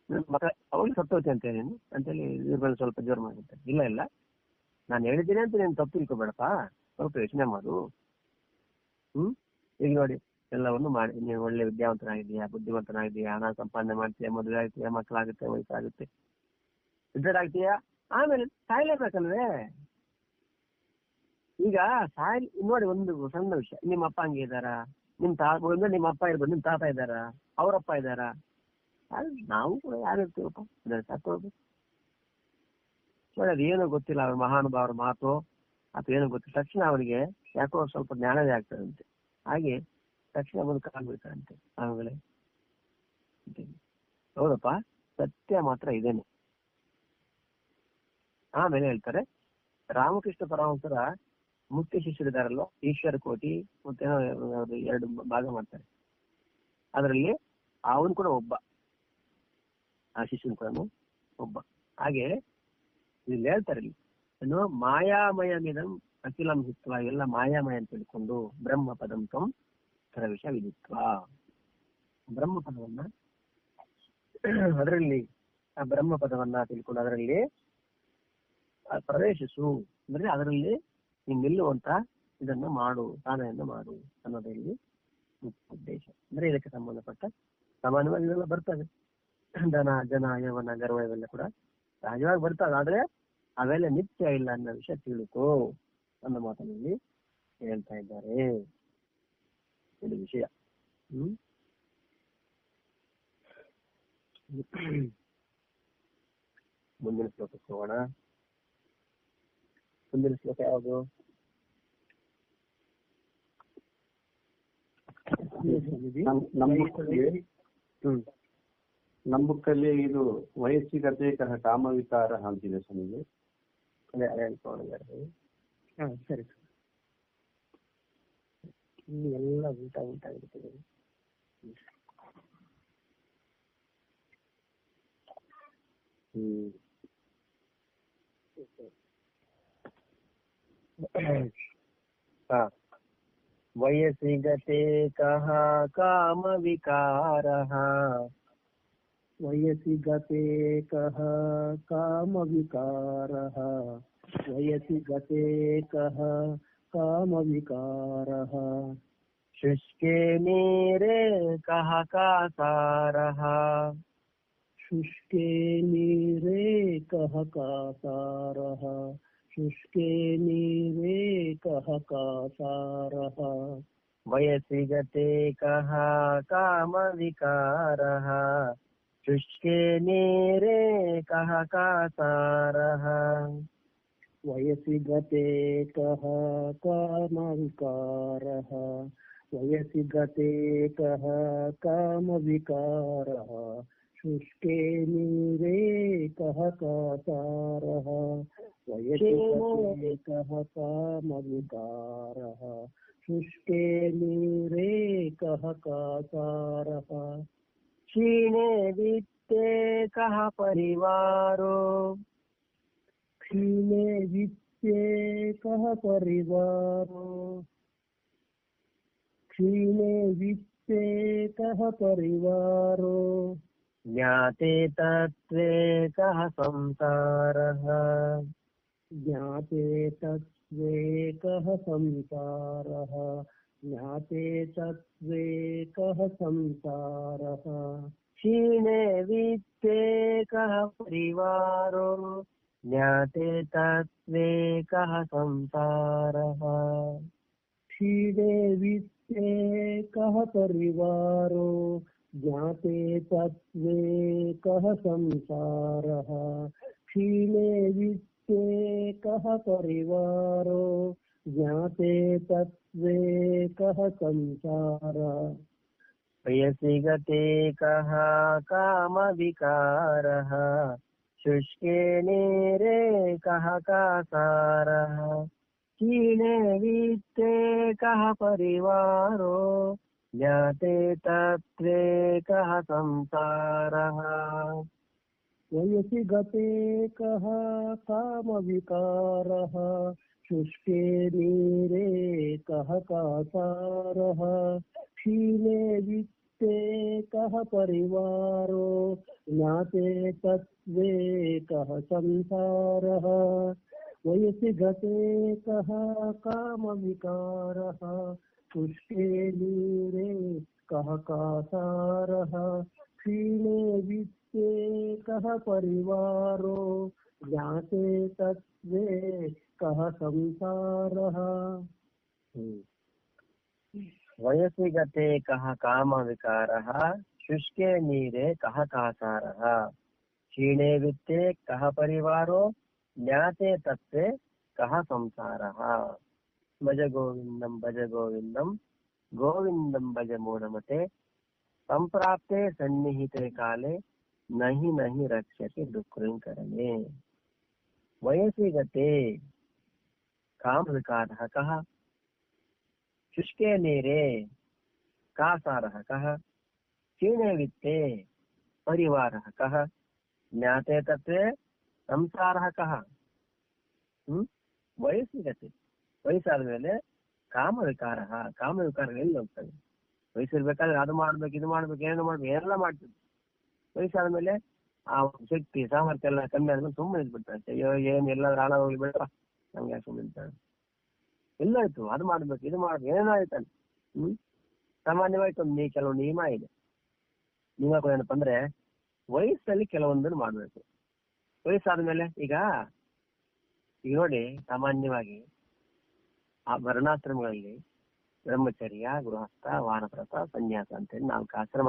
ನನ್ನ ಮಕ್ಕಳ ಅವಳು ಸತ್ತು ಹೋಗ್ತಿ ಅಂತ ನೀನು ಅಂತೇಳಿ ಇವ್ರ ಮೇಲೆ ಸ್ವಲ್ಪ ಜೋರು ಮಾಡಿರ್ತಾರೆ. ಇಲ್ಲ ನಾನು ಹೇಳಿದ್ದೀನಿ ಅಂತ ನೀನು ತಪ್ಪು ತಿಳ್ಕೊಬೇಡಪ್ಪ, ಸ್ವಲ್ಪ ಯೋಚನೆ ಮಾಡು. ಈಗ ನೋಡಿ, ಎಲ್ಲವನ್ನು ಮಾಡಿ, ನೀವು ಒಳ್ಳೆ ವಿದ್ಯಾವಂತನಾಗಿದೆಯಾ, ಬುದ್ಧಿವಂತನಾಗಿದೆಯಾ, ಹಣ ಸಂಪಾದನೆ ಮಾಡ್ತೀಯಾ, ಮದುವೆ ಆಗ್ತೀಯಾ, ಮಕ್ಕಳಾಗುತ್ತೆ, ವಯಸ್ಸಾಗುತ್ತೆ, ರಿಟೈರ್ಡ್ ಆಗ್ತೀಯಾ, ಆಮೇಲೆ ಸಾಯ್ಲೇಬೇಕಲ್ವೇ. ಈಗ ನೋಡಿ, ಒಂದು ಸಣ್ಣ ವಿಷಯ, ನಿಮ್ಮ ಅಪ್ಪ ಹಂಗೆ ಇದ್ದಾರ, ನಿಮ್ಮ ಅಪ್ಪ ಇರ್ಬೋದು, ನಿಮ್ ತಾತ ಇದ್ದಾರ, ಅವರಪ್ಪ ಇದ್ದಾರ, ನಾವು ಕೂಡ ಯಾರಿರ್ತೀವಪ್ಪ, ಸತ್ತು ಹೋಗ್ಬೇಕು ನೋಡಿ. ಅದೇನೋ ಗೊತ್ತಿಲ್ಲ, ಅವ್ರ ಮಹಾನುಭಾವರ ಮಾತು ಅಥವಾ ಏನೋ ಗೊತ್ತಿಲ್ಲ, ತಕ್ಷಣ ಅವರಿಗೆ ಯಾಕೋ ಸ್ವಲ್ಪ ಜ್ಞಾನವೇ ಆಗ್ತದಂತೆ. ಹಾಗೆ ತಕ್ಷಣ ಒಂದು ಕಾಲು ಬಿಡ್ತಾರಂತೆ ಆಮೇಲೆ. ಹೌದಪ್ಪ, ಸತ್ಯ ಮಾತ್ರ ಇದೇನೆ. ಆಮೇಲೆ ಹೇಳ್ತಾರೆ, ರಾಮಕೃಷ್ಣ ಪರಮಹಂಸರ ಮುಖ್ಯ ಶಿಷ್ಯರಿದಾರಲ್ವ, ಈಶ್ವರ ಕೋಟಿ ಮತ್ತೇನೋ 2 ಭಾಗ ಮಾಡ್ತಾರೆ. ಅದರಲ್ಲಿ ಅವನು ಕೂಡ ಒಬ್ಬ, ಆ ಶಿಷ್ಯನ ಕೂಡ ಒಬ್ಬ. ಹಾಗೆ ಇಲ್ಲಿ ಹೇಳ್ತಾರೆ, ಇಲ್ಲಿ ಏನು ಮಾಯಾಮಯ ಮಿದಂ ಅಖಿಲಂ ಹಿತ್ವ, ಎಲ್ಲ ಮಾಯಾಮಯ ಅಂತ ತಿಳ್ಕೊಂಡು ಬ್ರಹ್ಮ ಪದಂ ತ್ವಂ ಪ್ರವೇಶ ವಿದಿತ್ವ, ಬ್ರಹ್ಮ ಪದವನ್ನ ಅದರಲ್ಲಿ ಆ ಬ್ರಹ್ಮ ಪದವನ್ನ ತಿಳ್ಕೊಂಡು ಅದರಲ್ಲಿ ಪ್ರವೇಶಿಸು, ಅಂದ್ರೆ ಅದರಲ್ಲಿ ನೀನ್ ನಿಲ್ಲುವಂತ ಇದನ್ನ ಮಾಡು, ಸಾಧನೆಯನ್ನ ಮಾಡು ಅನ್ನೋದ್ರಲ್ಲಿ ಉದ್ದೇಶ. ಅಂದ್ರೆ ಇದಕ್ಕೆ ಸಂಬಂಧಪಟ್ಟ ಸಾಮಾನ್ಯವಾಗಿ ಇದೆಲ್ಲ ಬರ್ತದೆ, ಧನ ಜನ ಯವನ ಗರ್ವ ಇವೆಲ್ಲ ಕೂಡ ಸಹಜವಾಗಿ ಬರ್ತದೆ. ಆದ್ರೆ ಅವೆಲ್ಲ ನಿತ್ಯ ಇಲ್ಲ ಅನ್ನೋ ವಿಷಯ ತಿಳ್ಕೋ ಅನ್ನೋ ಮಾತಲ್ಲಿ ಹೇಳ್ತಾ ಇದ್ದಾರೆ. ಇದು ವಿಷಯ. ಮುಂದಿನ ಶ್ಲೋಕಕ್ಕೆ ಹೋಗೋಣ. ಮುಂದಿನ ಶ್ಲೋಕ ಯಾವುದು? ನಮ್ಮ ಬುಕ್ಕಲ್ಲಿ ಇದು ವಯಸ್ಸಿಗತೆ ಕಾಮವಿಕಾರ ಅಂತಿದೆ ಸ್ವಾಮೀಜಿ. ಸರಿ, ಇಲ್ಲಿ ಎಲ್ಲ ಉಂಟಾಗಿರ್ತದೆ. ವಯಸ್ಸಿ ಗತೆ ಕಹ ಕಾಮ ವಿಕಾರಃ, ವಯಸ್ಸಿ ಗತೆ ಕಹ ಕಾಮ ವಿಕಾರಃ, ವಯಸ್ಸಿ ಗತೆ ಕಹ ಕಾಮ ವಿಕಾರಃ, ಶುಷ್ಕೆ ನೀರೇ ಕಹ ಕಾಸಾರಃ, ಶುಷ್ಕೆ ನೀರೇ ಕಹ ಕಾಸಾರಃ, ಶುಷ್ಕೆ ನೀರೇ ಕಹ ಕಾಸಾರಃ, ವಯಸ್ಸಿ ಗತೆ ಕಹ ಕಾಮ ವಿಕಾರಃ, ಶುಷ್ಕೆ ನೀರೇ ಕಹ ಕಾಸಾರಃ, ವಯಸ್ಸಿ ಗತೆ ಕಹ ಕಾಮ ವಿಕಾರಃ, ವಯಸ್ಸಿ ಗತೆ ಕಹ ಕಾಮ ವಿಕಾರಃ, ಶುಷ್ಕೆ ನೀರೇ ಕಹ ಕಾಸಾರಃ, ವಯಸ್ಸಿ ಗತೆ ಕಹ ಕಾಮ ವಿಕಾರಃ, ಶುಷ್ಕೆ ನೀರೇ ಕಹ ಕಾಸಾರಃ, ಕ್ಷೀಣೆ ವಿತ್ತೇ ಕಹ ಪರಿವಾರೋ, ಕ್ಷೀಣೆ ವಿತ್ತೇ ಕಹ ಪರಿವಾರೋ, ಕ್ಷೀಣೆ ವಿತ್ತೇ ಕಹ ಪರಿವಾರೋ, ಜ್ಞಾತೆ ತತ್ವೇ ಕಹ ಸಂಸಾರಃ, ಜ್ಞಾತೆ ತತ್ವೇ ಕಹ ಸಂಸಾರಃ, ಜ್ಞಾತೆ ತತ್ವೇ ಕಹ ಸಂಸಾರಃ, ಕ್ಷೀಣೆ ವಿತ್ತೇ ಕಹ ಪರಿವಾರೋ, ಜ್ಞಾತೆ ತತ್ವೇ ಕಹ ಸಂಸಾರಃ, ಕ್ಷೀಣೆ ವಿತ್ತೇ ಕಹ ಪರಿವಾರೋ, ज्ञाते तत्त्वे कः संसारः क्षीणे वित्ते कः परिवारो ज्ञाते तत्त्वे कः संसारः वयसि गते कः कामविकारः शुष्के नीरे कः कासारः क्षीणे वित्ते कः परिवारो ज्ञाते तत्त्वे कः संसारः वयसि गते कः कामविकारः शुष्के नीरे कः कासारः क्षीणे वित्ते कः परिवारो ज्ञाते तत्त्वे कः संसारः वयसि गते कः कामविकारः शुष्के नीरे कः कासारः क्षीणे वित्ते कः परिवारो ज्ञाते तत्त्वे कः संसारः वयसि गते कः कामविकारः शुष्के नीरे कः कासारः क्षीणे वित्ते कः परिवारो ज्ञाते तत्त्वे कः संसारः भज गोविंदं गोविंदं भज मूढमते संप्राप्ते सन्निहिते काले नहि नहि रक्ष्यते दुःखकरणे वयसि गते कामविकारः कः शुष्के नीरे कासारः कः क्षीणे वित्ते परिवारः कः ज्ञाते तत्त्वे संसारः कः ವಯಸ್ಸು ಗತಿ ವಯಸ್ಸಾದ ಮೇಲೆ ಕಾಮವಿಕಾರ ಎಲ್ಲಿ ಹೋಗ್ತದೆ ವಯಸ್ಸಿರ್ಬೇಕಾದ್ರೆ ಅದು ಮಾಡ್ಬೇಕು ಇದು ಮಾಡ್ಬೇಕು ಏನೇನು ಮಾಡ್ಬೇಕು ಏನೆಲ್ಲ ಮಾಡ್ತೀವಿ ವಯಸ್ಸಾದ ಮೇಲೆ ಆ ಶಕ್ತಿ ಸಾಮರ್ಥ್ಯ ಎಲ್ಲ ಕಮ್ಮಿ ಆದ್ಮೇಲೆ ಸುಮ್ಮನೆ ಇದ್ಬಿಡ್ತಾರೆ ಅಯ್ಯೋ ಏನ್ ಎಲ್ಲಾದ್ರೂ ಹಾಳ ಹೋಗ್ಲಿ ಬೇಡ ನಮ್ಗೆ ಸುಮ್ಮನೆ ಇರ್ತಾರೆ ಎಲ್ಲಾಯ್ತು ಅದು ಮಾಡ್ಬೇಕು ಇದು ಮಾಡ್ಬೇಕು ಏನೇನೋ ಆಯ್ತಾನೆ ಸಾಮಾನ್ಯವಾಯ್ತು ಒಂದು ಕೆಲವು ನಿಯಮ ಇದೆ ನಿಯಮ ಏನಪ್ಪ ಅಂದ್ರೆ ವಯಸ್ಸಲ್ಲಿ ಕೆಲವೊಂದನ್ನು ಮಾಡ್ಬೇಕು ವಯಸ್ಸಾದ ಮೇಲೆ ಈಗ ನೋಡಿ ಸಾಮಾನ್ಯವಾಗಿ ಆ ವರ್ಣಾಶ್ರಮಗಳಲ್ಲಿ ಬ್ರಹ್ಮಚರ್ಯ ಗೃಹಸ್ಥ ವಾನಪ್ರಸ್ಥ ಸನ್ಯಾಸ ಅಂತೇಳಿ 4 ಆಶ್ರಮ.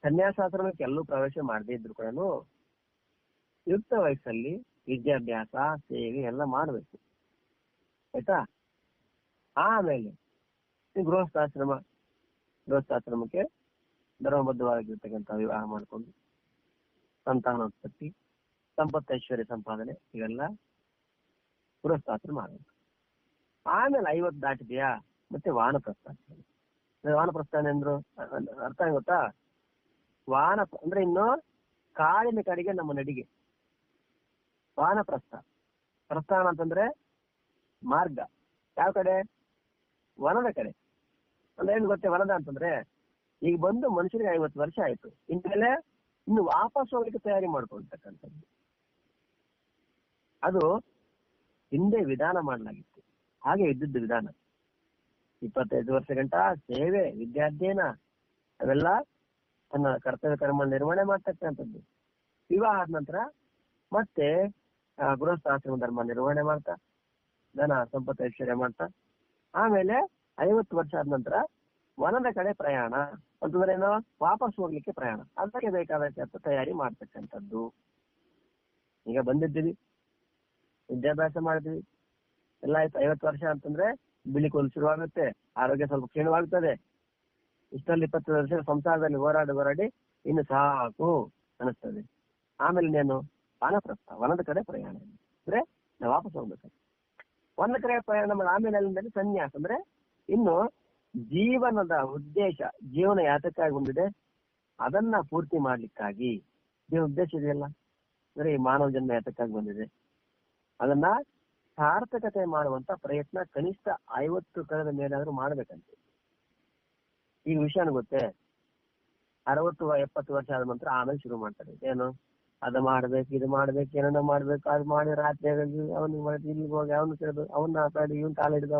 ಸನ್ಯಾಸಾಶ್ರಮಕ್ಕೆ ಎಲ್ಲೂ ಪ್ರವೇಶ ಮಾಡದೇ ಇದ್ರು ಕೂಡ ಯುಕ್ತ ವಯಸ್ಸಲ್ಲಿ ವಿದ್ಯಾಭ್ಯಾಸ ಸೇವೆ ಎಲ್ಲ ಮಾಡ್ಬೇಕು ಆಯ್ತಾ. ಆಮೇಲೆ ಗೃಹಸ್ಥಾಶ್ರಮಕ್ಕೆ ಧರ್ಮಬದ್ಧವಾಗಿರ್ತಕ್ಕಂಥ ವಿವಾಹ ಮಾಡಿಕೊಂಡು ಸಂತಾನೋತ್ಪತ್ತಿ ಸಂಪತ್ತು ಐಶ್ವರ್ಯ ಸಂಪಾದನೆ ಇವೆಲ್ಲ ಗೃಹಸ್ಥಾಶ್ರಮ ಆಗಬೇಕು. ಆಮೇಲೆ 50 ದಾಟಿದೆಯಾ ಮತ್ತೆ ವಾನಪ್ರಸ್ಥಾಶ್ರಮ. ವಾನಪ್ರಸ್ಥಾನ ಅಂದ್ರು ಅರ್ಥ ಗೊತ್ತಾ? ಅಂದ್ರೆ ಇನ್ನು ಕಾಡಿನ ಕಡೆಗೆ ನಮ್ಮ ನಡಿಗೆ ವಾನಪ್ರಸ್ಥ. ಪ್ರಸ್ಥಾನ ಅಂತಂದ್ರೆ ಮಾರ್ಗ. ಯಾವ ಕಡೆ? ವನದ ಕಡೆ. ಅಂದ್ರೆ ಏನ್ ಗೊತ್ತೇ ವನದ ಅಂತಂದ್ರೆ ಈಗ ಬಂದು ಮನುಷ್ಯರಿಗೆ 50 ವರ್ಷ ಆಯ್ತು, ಇನ್ಮೇಲೆ ಇನ್ನು ವಾಪಸ್ ಹೋಗ್ಲಿಕ್ಕೆ ತಯಾರಿ ಮಾಡ್ಕೊಳ್ತಕ್ಕಂಥದ್ದು. ಅದು ಹಿಂದೆ ವಿಧಾನ ಮಾಡಲಾಗಿತ್ತು, ಹಾಗೆ ಇದ್ದದ್ದು ವಿಧಾನ. 25 ವರ್ಷ ಗಂಟ ಸೇವೆ ವಿದ್ಯಾಧ್ಯಯನ ಅವೆಲ್ಲ ತನ್ನ ಕರ್ತವ್ಯ ಕರ್ಮ ನಿರ್ವಹಣೆ ಮಾಡ್ತಕ್ಕಂಥದ್ದು. ವಿವಾಹ ಆದ ನಂತರ ಮತ್ತೆ ಗೃಹಸ್ಥಾಶ್ರಮ ಧರ್ಮ ನಿರ್ವಹಣೆ ಮಾಡ್ತಾ ಧನ ಸಂಪತ್ತು ಐಶ್ವರ್ಯ ಮಾಡ್ತಾ ಆಮೇಲೆ 50 ವರ್ಷ ಆದ ನಂತರ ವನದ ಕಡೆ ಪ್ರಯಾಣ ಅಂತಂದ್ರೆ ಏನೋ ವಾಪಸ್ ಹೋಗ್ಲಿಕ್ಕೆ ಪ್ರಯಾಣ. ಅದಕ್ಕೆ ಬೇಕಾದ ತಯಾರಿ ಮಾಡ್ತಕ್ಕಂಥದ್ದು. ಈಗ ಬಂದಿದ್ದೀವಿ, ವಿದ್ಯಾಭ್ಯಾಸ ಮಾಡಿದ್ವಿ, ಎಲ್ಲ ಆಯ್ತು. 50 ವರ್ಷ ಅಂತಂದ್ರೆ ಬಿಳಿ ಕೂದಲು ಶುರುವಾಗುತ್ತೆ, ಆರೋಗ್ಯ ಸ್ವಲ್ಪ ಕ್ಷೀಣವಾಗ್ತದೆ. ಇಷ್ಟರಲ್ಲಿ 20 ವರ್ಷ ಸಂಸಾರದಲ್ಲಿ ಹೋರಾಡಿ ಇನ್ನು ಸಾಕು ಅನಿಸ್ತದೆ. ಆಮೇಲೆ ಇನ್ನೇನು? ವಾನಪ್ರಸ್ಥ, ವನದ ಕಡೆ ಪ್ರಯಾಣ. ಅಂದ್ರೆ ನಾವು ವಾಪಸ್ ಹೋಗ್ಬೇಕು. ವನದ ಕಡೆ ಪ್ರಯಾಣ ಮಾಡಿ ಆಮೇಲೆ ಅಲ್ಲಿಂದ ಸನ್ಯಾಸ. ಅಂದ್ರೆ ಇನ್ನು ಜೀವನದ ಉದ್ದೇಶ, ಜೀವನ ಯಾತಕ್ಕಾಗಿ ಬಂದಿದೆ ಅದನ್ನ ಪೂರ್ತಿ ಮಾಡ್ಲಿಕ್ಕಾಗಿ ಜೀವನ ಉದ್ದೇಶ ಇದೆಯಲ್ಲ, ಅಂದ್ರೆ ಈ ಮಾನವ ಜನ್ಮ ಯಾತಕ್ಕಾಗಿ ಬಂದಿದೆ ಅದನ್ನ ಸಾರ್ಥಕತೆ ಮಾಡುವಂತ ಪ್ರಯತ್ನ ಕನಿಷ್ಠ 50 ಕಳೆದ ಮೇಲಾದ್ರೂ ಮಾಡ್ಬೇಕಂತೆ. ಈಗ ವಿಷಯನ ಗೊತ್ತೇ, 60-70 ವರ್ಷ ಆದ ನಂತರ ಆಮೇಲೆ ಶುರು ಮಾಡ್ತಾರೆ. ಏನು? ಅದು ಮಾಡ್ಬೇಕು, ಇದು ಮಾಡ್ಬೇಕು, ಏನೇನೋ ಮಾಡ್ಬೇಕು, ಅದು ಮಾಡಿ ರಾತ್ರಿ ಅವನಿಗೆ ಮಾಡಿ ಇಲ್ಲಿಗೆ ಹೋಗಿ ಅವನು ಕೇಳ್ಬೇಕು, ಅವನ್ನ ಮಾತಾಡಿ ಇವನ್ ಕಾಲ ಹಿಡಿದ.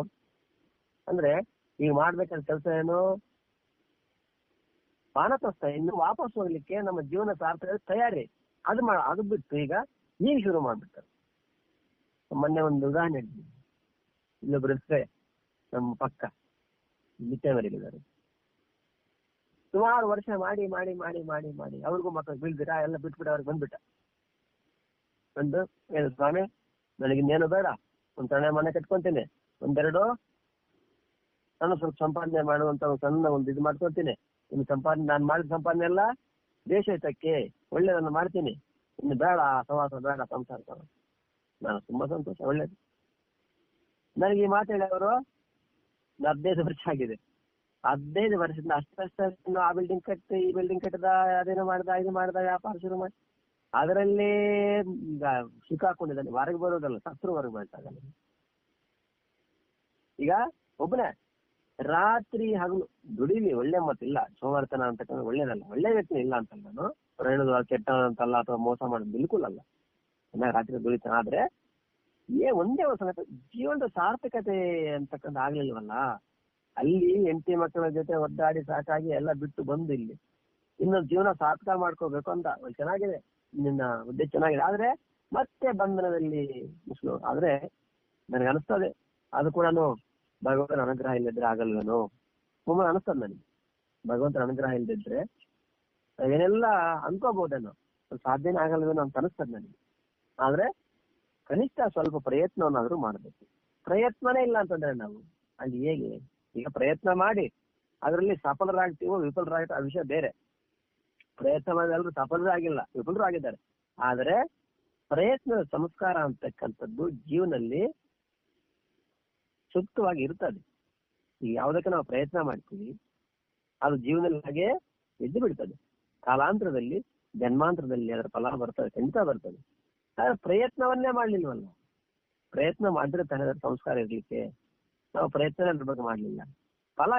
ಅಂದ್ರೆ ಈಗ ಮಾಡ್ಬೇಕಂತ ಕೆಲಸ ಏನು? ವಾನಪ್ರಸ್ಥ. ಇನ್ನು ವಾಪಸ್ ಹೋಗ್ಲಿಕ್ಕೆ ನಮ್ಮ ಜೀವನ ಸಾರ್ಥಕ ತಯಾರಿ ಅದು ಬಿಟ್ಟು ಈಗ ಶುರು ಮಾಡ್ಬಿಡ್ತಾರೆ. ಮೊನ್ನೆ ಒಂದು ಉದಾಹರಣೆ ಹೇಳಿದ್ವಿ. ಇಲ್ಲೊಬ್ರು ಇದ್ರೆ ನಮ್ಮ ಪಕ್ಕ ನಿತ್ಯ ಮರಿಲಿದ್ದಾರೆ. ಸುಮಾರು ವರ್ಷ ಮಾಡಿ ಮಾಡಿ ಮಾಡಿ ಮಾಡಿ ಮಾಡಿ ಅವ್ರಿಗೂ ಮಕ್ಕಳು ಬೀಳ್ದಿರ ಎಲ್ಲ ಬಿಟ್ಬಿಟ್ಟು ಅವ್ರಿಗೆ ಬಂದ್ಬಿಟ್ಟ. ಬಂದು ಏನು ಸ್ವಾಮಿ ನನಗೆ ಇನ್ನೇನು ಬೇಡ, ಒಂದ್ ಸಣ್ಣ ಮನೆ ಕಟ್ಕೊಂತೀನಿ, ಒಂದೆರಡು ನಾನು ಸ್ವಲ್ಪ ಸಂಪಾದನೆ ಮಾಡುವಂತ ಒಂದು ಸಣ್ಣ ಒಂದು ಇದು ಮಾಡ್ಕೊತೀನಿ, ಇನ್ನು ಸಂಪಾದನೆ ನಾನು ಮಾಡಿದ ಸಂಪಾದನೆ ಎಲ್ಲ ದೇಶ ಹಿತಕ್ಕೆ ಒಳ್ಳೇದನ್ನ ಮಾಡ್ತೀನಿ, ಇನ್ನು ಬೇಡ ಸವಾಸ ಬೇಡ ಸಂಸಾರ. ನಾನು ತುಂಬಾ ಸಂತೋಷ, ಒಳ್ಳೇದು. ನನಗೆ ಈ ಮಾತು ಹೇಳಿದವರು 15 ವರ್ಷ ಆಗಿದೆ. 15 ವರ್ಷದಿಂದ ಅಷ್ಟೇ ಆ ಬಿಲ್ಡಿಂಗ್ ಕಟ್ಟಿ ಈ ಬಿಲ್ಡಿಂಗ್ ಕಟ್ಟದ, ಅದೇನೋ ಮಾಡ್ದ, ಇದು ಮಾಡ್ದ, ವ್ಯಾಪಾರ ಶುರು ಮಾಡಿ ಅದರಲ್ಲೇ ಸಿಕ್ಕಾಕೊಂಡಿದ್ದಾನೆ. ಹೊರಗೆ ಬರೋದಲ್ಲ, ಸತ್ರು ಹೊರಗೆ ಬರ್ತಾಗ. ಈಗ ಒಬ್ಬನೇ ರಾತ್ರಿ ಹಗಲು ದುಡಿಲಿ, ಒಳ್ಳೆ ಮತ್ತಿಲ್ಲ, ಸೋಮವಾರತನ ಅಂತಕ್ಕಂಥ ಒಳ್ಳೇದಲ್ಲ, ಒಳ್ಳೆ ವ್ಯಕ್ತಿ ಇಲ್ಲ ಅಂತಲ್ಲ ನಾನು ಹೇಳುದು, ಕೆಟ್ಟ ಅಂತಲ್ಲ ಅಥವಾ ಮೋಸ ಮಾಡೋದು ಬಿಲ್ಕುಲ್ ಅಲ್ಲ. ಚೆನ್ನಾಗಿ ರಾತ್ರಿ ದುಡಿತಾನೆ. ಆದ್ರೆ ಒಂದೇ ಒಂದು ಸಂಗತಿ, ಜೀವನದ ಸಾರ್ಥಕತೆ ಅಂತಕ್ಕಂಥ ಆಗ್ಲಿಲ್ವಲ್ಲ. ಅಲ್ಲಿ ಹೆಂಡತಿ ಮಕ್ಕಳ ಜೊತೆ ಒದ್ದಾಡಿ ಸಾಕಾಗಿ ಎಲ್ಲ ಬಿಟ್ಟು ಬಂದು ಇಲ್ಲಿ ಇನ್ನೊಂದು ಜೀವನ ಸಾರ್ಥಕ ಮಾಡ್ಕೋಬೇಕು ಅಂತ ಚೆನ್ನಾಗಿದೆ, ನಿನ್ನ ಉದ್ದೇಶ ಚೆನ್ನಾಗಿದೆ. ಆದ್ರೆ ಮತ್ತೆ ಬಂಧನದಲ್ಲಿ ಮುಸ್ಲು ಆದ್ರೆ ನನಗೆ ಅನಿಸ್ತದೆ ಅದು ಕೂಡ ಭಗವಂತನ ಅನುಗ್ರಹ ಇಲ್ಲದಿದ್ರೆ ಆಗಲ್ವೇನೋ. ಒಮ್ಮೆ ಅನಿಸ್ತದೆ ನನಗೆ, ಭಗವಂತನ ಅನುಗ್ರಹ ಇಲ್ಲದಿದ್ರೆ ಏನೆಲ್ಲ ಅನ್ಕೋಬಹುದೇನೋ, ಸಾಧ್ಯನೇ ಆಗಲ್ವೇನೋ ಅಂತ ಅನಿಸ್ತದೆ ನನಗೆ. ಆದ್ರೆ ಕನಿಷ್ಠ ಸ್ವಲ್ಪ ಪ್ರಯತ್ನವನ್ನಾದ್ರೂ ಮಾಡಬೇಕು. ಪ್ರಯತ್ನನೇ ಇಲ್ಲ ಅಂತಂದ್ರೆ ನಾವು ಅಲ್ಲಿ ಹೇಗೆ? ಈಗ ಪ್ರಯತ್ನ ಮಾಡಿ ಅದರಲ್ಲಿ ಸಫಲರಾಗ್ತೀವೋ ವಿಫಲರಾಗ್ತೀವೋ ಆ ವಿಷಯ ಬೇರೆ. ಪ್ರಯತ್ನ ಮಾಡಿ ಎಲ್ಲರೂ ಸಫಲರೂ ಆಗಿಲ್ಲ, ವಿಫಲರು ಆಗಿದ್ದಾರೆ. ಆದರೆ ಪ್ರಯತ್ನದ ಸಂಸ್ಕಾರ ಅಂತಕ್ಕಂಥದ್ದು ಜೀವನದಲ್ಲಿ ಸೂಕ್ತವಾಗಿ ಇರ್ತದೆ. ಈಗ ಯಾವುದಕ್ಕೆ ನಾವು ಪ್ರಯತ್ನ ಮಾಡ್ತೀವಿ ಅದು ಜೀವನದಲ್ಲಿ ಹಾಗೆ ಎದ್ದು ಬಿಡ್ತದೆ. ಕಾಲಾಂತರದಲ್ಲಿ ಜನ್ಮಾಂತರದಲ್ಲಿ ಅದರ ಫಲ ಬರ್ತದೆ, ಖಂಡಿತ ಬರ್ತದೆ. ಆದ್ರೆ ಪ್ರಯತ್ನವನ್ನೇ ಮಾಡ್ಲಿಲ್ವಲ್ಲ. ಪ್ರಯತ್ನ ಮಾಡಿದ್ರೆ ತಾನೇ ಅದರ ಸಂಸ್ಕಾರ ಇರ್ಲಿಕ್ಕೆ. ನಾವು ಪ್ರಯತ್ನ ಬಗ್ಗೆ ಮಾಡ್ಲಿಲ್ಲ, ಫಲ